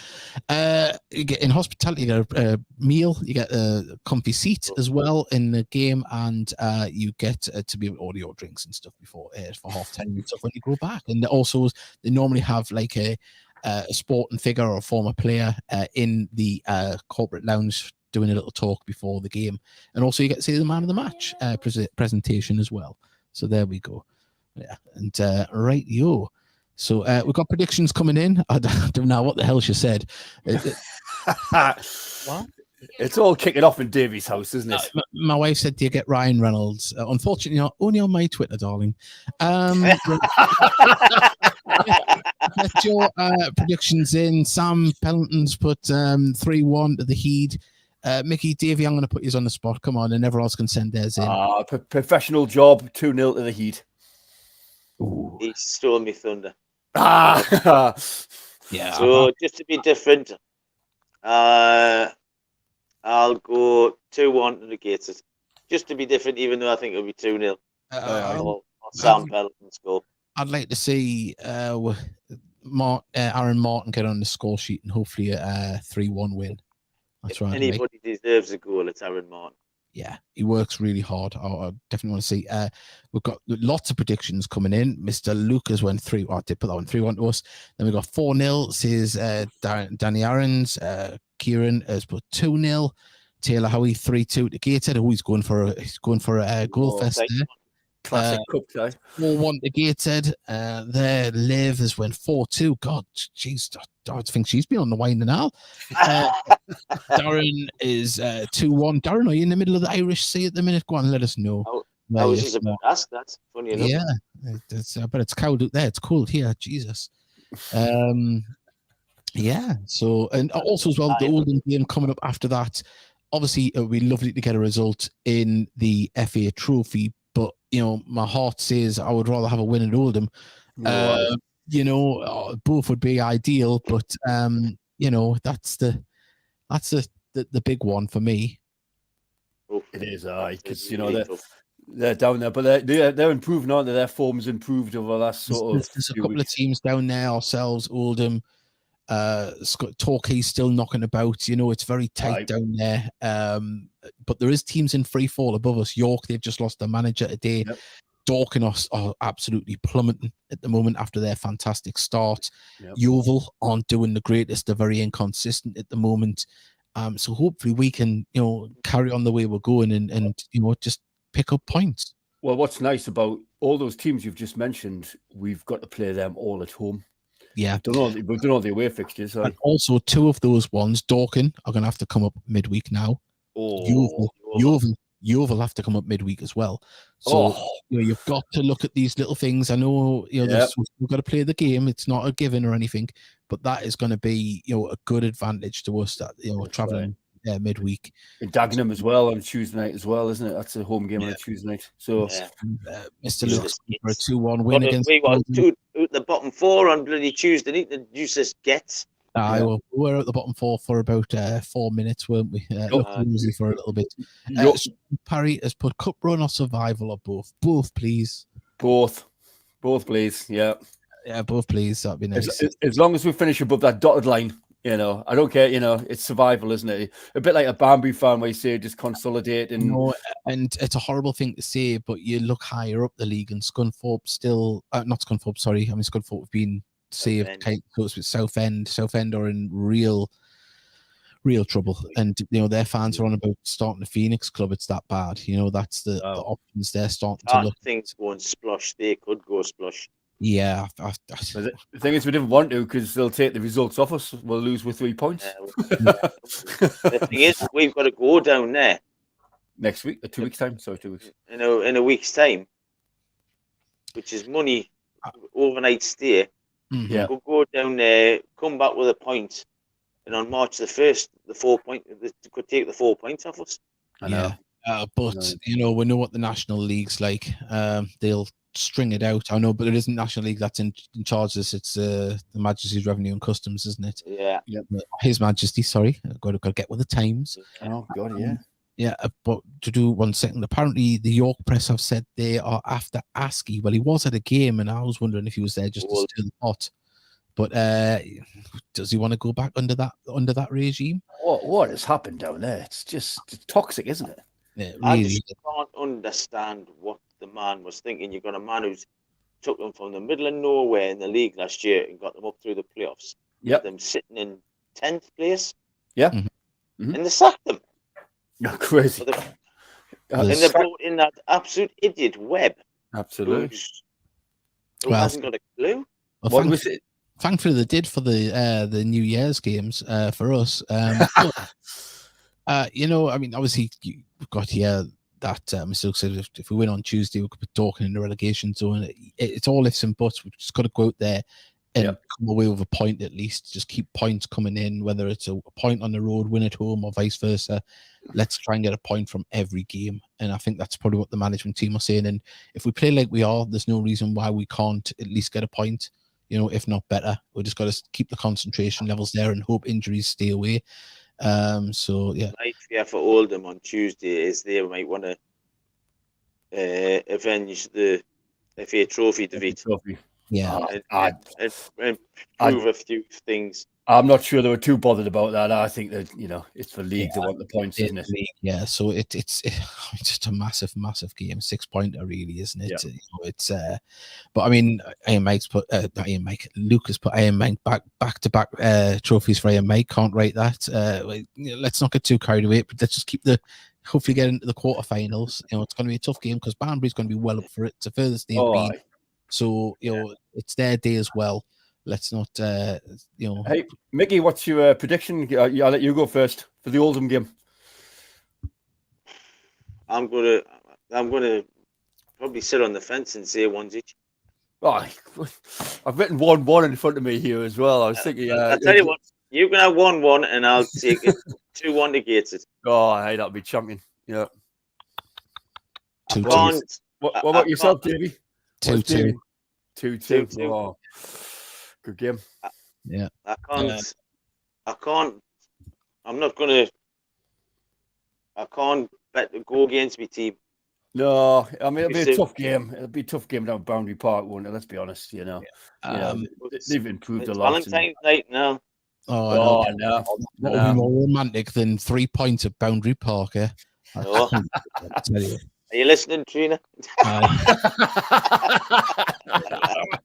You get in hospitality, you get a meal, you get a comfy seat as well in the game, and you get to be able to order your drinks and stuff before for half time and stuff when you go back. And also, they normally have like a sporting figure or a former player in the corporate lounge doing a little talk before the game, and also you get to see the man of the match presentation as well. So there we go. Yeah, and right, yo. So we've got predictions coming in. I don't know what the hell she said. What? It's all kicking off in Davy's house, isn't it? My wife said, "Do you get Ryan Reynolds?" Unfortunately, not only on my Twitter, darling. Get your predictions in. Sam Pellington's put 3-1 to the Heat. Mickey, Davey, I'm going to put you on the spot. Come on, and everyone else can send theirs in. Professional job, 2-0 to the Heat. Ooh. He stole me thunder. Yeah. So just to be different, I'll go 2-1 to the Gators. Just to be different, even though I think it'll be 2-0. Or Sam Pelton's goal. I'd like to see Aaron Martin get on the score sheet and hopefully a 3-1 win. That's right. Anybody deserves a goal, it's Aaron Martin. Yeah, he works really hard. I definitely want to see. We've got lots of predictions coming in. Mr. Lucas went 3. I did put that one 3-1 to us. Then we got 4-0. Says Danny Aarons. Kieran has put 2-0. Taylor Howie 3-2 to Gateshead. Oh, he's going for a goal fest there. Classic cup tie. 4-1 to Gateshead. There, Liv has went 4-2. God, jeez, I think she's been on the wine now. Darren is 2-1. Darren, are you in the middle of the Irish Sea at the minute? Go on, let us know. I was just about to ask that. Funny enough. Yeah, but it's cold out there. It's cold here. Jesus. Yeah. So, and also as well, the Oldham game coming up after that. Obviously, it would be lovely to get a result in the FA Trophy. But, my heart says I would rather have a win at Oldham. Both would be ideal, but, that's the big one for me. It is, because, they're down there, but they're improving, aren't they? Their form's improved over the last There's a couple of teams down there, ourselves, Oldham, Torquay's still knocking about. It's very tight down there. But there is teams in free fall above us. York, they've just lost their manager today. Yep. Dorking are absolutely plummeting at the moment after their fantastic start. Yep. Yeovil aren't doing the greatest. They're very inconsistent at the moment. So hopefully we can, carry on the way we're going and just pick up points. Well, what's nice about all those teams you've just mentioned, we've got to play them all at home. Yeah. We've done all the away fixtures. And also, 2 of those ones, Dorking, are going to have to come up midweek now. Yeovil have to come up midweek as well. So you've got to look at these little things. I know we've got to play the game. It's not a given or anything, but that is going to be a good advantage to us that traveling midweek. In Dagenham as well on Tuesday night as well, isn't it? That's a home game on a Tuesday night. So Mr. Lucas for a 2-1 win against. We got the bottom 4 on bloody Tuesday night. The juices gets. Well, we were at the bottom 4 for about 4 minutes, weren't we? Usually for a little bit. Parry has put cup run or survival or both. Both, please. Both, please. Yeah, both, please. That'd be nice. As long as we finish above that dotted line, I don't care. It's survival, isn't it? A bit like a Banbury fan where you say just consolidate and. And it's a horrible thing to say, but you look higher up the league, and Scunthorpe still not Scunthorpe. Sorry, Scunthorpe have been saved. Close with Southend are in real trouble, and their fans are on about starting the Phoenix Club. It's that bad. That's the options they're starting to look. Things going splush. They could go splush. Yeah. The thing is, we didn't want to because they'll take the results off us. We'll lose with 3 points. The thing is, we've got to go down there next week, 2 weeks time. Sorry, 2 weeks. In a week's time, which is money, overnight stay. Mm-hmm. Yeah, We'll go down there, come back with a point, and on March the 1st, they could take the 4 points off us. I know. But we know what the National League's like. They'll string it out. I know, but it isn't National League that's in charge of this. It's the Majesty's Revenue and Customs, isn't it? Yeah. Yep. His Majesty. Sorry, I've got to get with the times. Oh God, yeah. Yeah, but to do 1 second, apparently the York press have said they are after Askey. Well, he was at a game, and I was wondering if he was there just to stir the pot. But does he want to go back under that regime? What has happened down there? It's just toxic, isn't it? Yeah, I really. just can't understand what the man was thinking. You've got a man who's took them from the middle of nowhere in the league last year and got them up through the playoffs. Yep. Them sitting in 10th place. Yeah. Mm-hmm. And they sacked them. No, crazy. And they brought in that absolute idiot Webb. Absolutely. Who hasn't got a clue. Well, What was it? Thankfully, they did for the New Year's games for us. I mean, obviously, we've got here that Mr. Luke said if we win on Tuesday, we could be talking in the relegation zone. It's all ifs and buts. We've just got to go out there and come away with a point at least. Just keep points coming in, whether it's a point on the road, win at home, or vice versa. Let's try and get a point from every game. And I think that's probably what the management team are saying. And if we play like we are, there's no reason why we can't at least get a point. If not better. We just got to keep the concentration levels there and hope injuries stay away. So yeah. My fear for Oldham on Tuesday is they might want to avenge the FA Trophy defeat. Yeah, and prove a few things. I'm not sure they were too bothered about that. I think that it's the league they want the points, isn't it? Yeah, so it's just a massive game, 6-pointer, really, isn't it? Yeah. But I mean, Luke has put Iron Mike back to back trophies for Iron Mike. Can't write that. Let's not get too carried away, but let's just hopefully get into the quarterfinals. It's going to be a tough game because Banbury's going to be well up for it. It's the furthest they've been. So it's their day as well. Let's not, Hey, Mickey, what's your prediction? I'll let you go first for the Oldham game. I'm gonna probably sit on the fence and say 1 each. Oh, I've written 1-1 in front of me here as well. I was thinking. I'll tell you what, you can have 1-1, and I'll take it 2-1 to Gateshead. Oh, hey, that'll be champion. Yeah. 2-2. What about yourself, Davey? 2-2. 2-2. Oh, good game. Yeah. I can't. I can't bet to go against my team. No, I mean it'll be a tough game. It'll be a tough game down Boundary Park, won't it? Let's be honest. They've improved a lot. Valentine's night now. Oh no! What would be more romantic than 3 points at Boundary Park? Eh? Oh. Are you listening, Trina?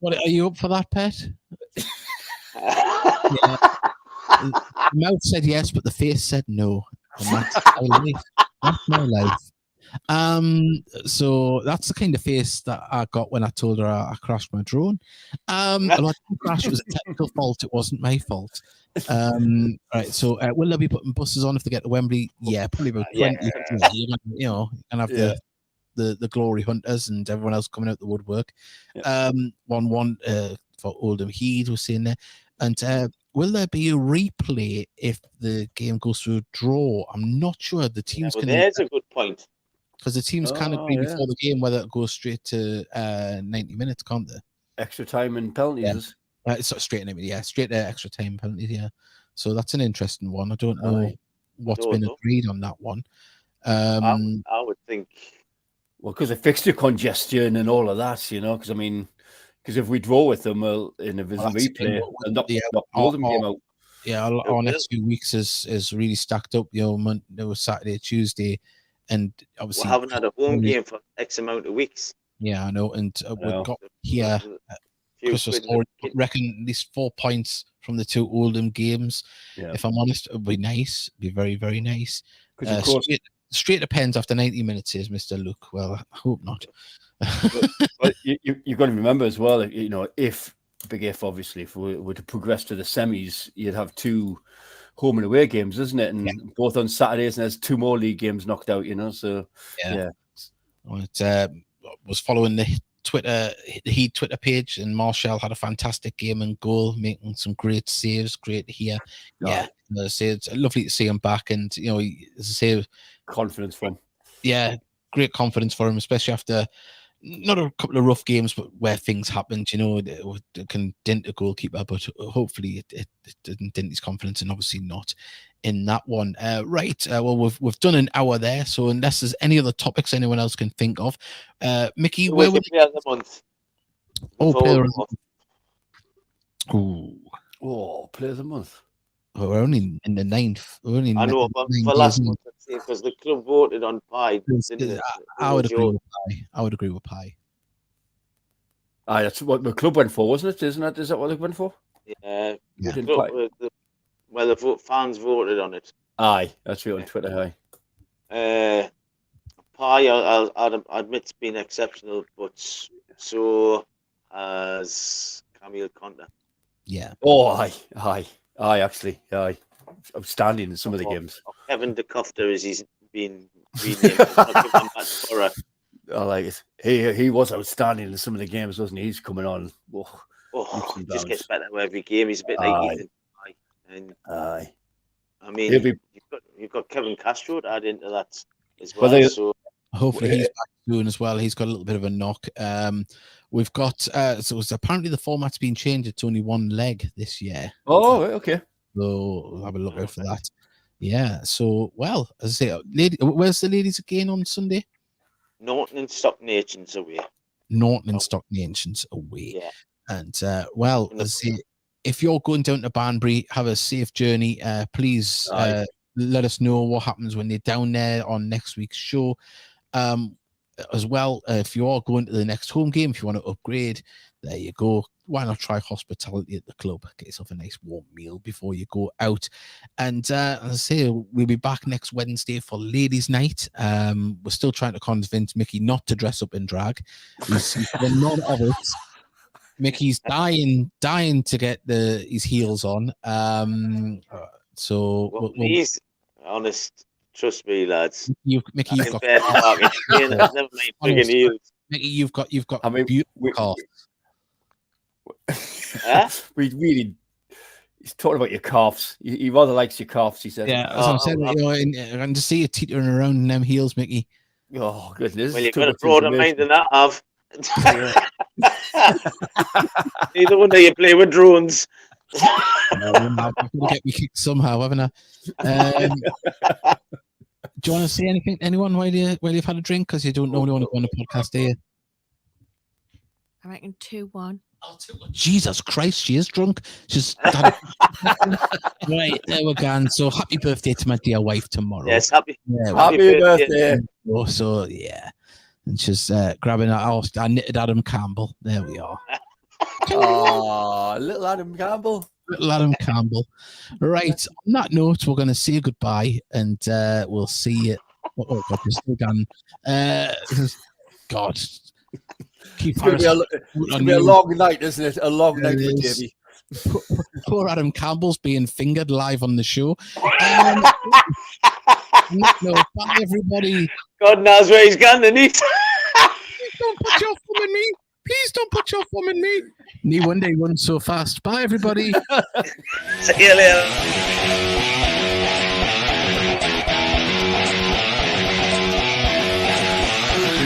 What, are you up for that, Pet? Yeah. The mouth said yes, but the face said no. And that's my life. That's my life. So that's the kind of face that I got when I told her I crashed my drone. I didn't crash, it was a technical fault. It wasn't my fault. Right. So will they be putting buses on if they get to Wembley? Yeah, probably about 20. You're gonna have the glory hunters and everyone else coming out the woodwork. 1-1 for Oldham Heath was saying there. And will there be a replay if the game goes through a draw? I'm not sure. The teams can. There's a good point. Because the teams can agree before the game whether it goes straight to 90 minutes, can't they? Extra time and penalties. Yeah. It's straight to extra time penalties. Yeah. So that's an interesting one. I don't know what's been agreed on that one. I would think. Well, because of fixture congestion and all of that, because I mean, because if we draw with them, in a replay, and not Oldham game out. Yeah, our next few weeks is really stacked up. There was Saturday, Tuesday, and obviously we haven't had a home game for X amount of weeks. Yeah, I know, and we've got here. Christmas reckon at least 4 points from the 2 Oldham games. Yeah. If I'm honest, it would be nice. It'd be very, very nice. Because of course. Straight to pens after 90 minutes, says Mr. Luke. Well, I hope not. but you've got to remember as well, if obviously, if we were to progress to the semis, you'd have 2 home and away games, isn't it? And both on Saturdays, and there's 2 more league games knocked out, So, Well, it was following the Twitter page, and Marshall had a fantastic game and goal, making some great saves. Great to hear. Yeah, it's lovely to see him back, and as I say, confidence from. Yeah, great confidence for him, especially after not a couple of rough games, but where things happened. It can dent a goalkeeper, but hopefully it didn't dent his confidence, and obviously not in that one. Right. Well, we've done an hour there, so unless there's any other topics anyone else can think of, Mickey, where would player of the month? player of the month. Oh, player of the month. Oh, we're only in the 9th. I know, but for last month, because the club voted on Pie. I would agree with Pie. I would agree with Pie. That's what the club went for, wasn't it? Isn't it? Is that what they went for? Yeah. The fans voted on it. Aye, that's right on Twitter. Aye. Pie, I'll admit, it's been exceptional, but so has Camille Conter. Yeah. Oh, aye. Actually, outstanding in some of the games. Kevin De Kufter, as he's been renamed. I like it. He was outstanding in some of the games, wasn't he? He's coming on. He just gets better every game. He's a bit like Ethan. Aye. I mean, you've got Kevin Castro to add into that as well. So hopefully he's back soon as well. He's got a little bit of a knock. We've got so it's apparently the format's been changed. It's only one leg this year. Oh, okay. So we'll have a look out for that. Yeah. So well, as I say, where's the ladies again on Sunday? Norton and Stock Nations away. Yeah. And well, as I say, if you're going down to Banbury, have a safe journey. Please let us know what happens when you're down there on next week's show. As well, if you are going to the next home game, if you want to upgrade, there you go. Why not try hospitality at the club? Get yourself a nice warm meal before you go out. And as I say, we'll be back next Wednesday for Ladies' Night. We're still trying to convince Mickey not to dress up in drag. He's none of it. Mickey's dying to get his heels on. Please, honest. Trust me, lads. Mickey, you've got never mind friggin' heels. Mickey, you've got beautiful calves. He's talking about your calves. He rather likes your calves, he said. Yeah, as I'm saying, and to see you teetering around in them heels, Mickey. Oh goodness! Well, you've got a broader mind than that, Av. Neither one of you play with drones. I'm going to get me kicked somehow, haven't I? Do you want to say anything to anyone while you've had a drink? Because you don't normally want to go on a podcast, do you? I reckon 2-1. Oh, Jesus Christ, she is drunk. She's right, there we go. So happy birthday to my dear wife tomorrow. Yes, happy birthday. So yeah. And she's grabbing I knitted Adam Campbell. There we are. Oh, little Adam Campbell. Right. On that note, we're going to say goodbye, and we'll see you. Oh God, we're still done. God. It's going to be a long night, isn't it? A long night for Davey. Poor Adam Campbell's being fingered live on the show. No, bye everybody. God knows where he's gone, and he's don't put your thumb in me. Please don't put your thumb in me. No wonder he runs so fast. Bye everybody. See you later.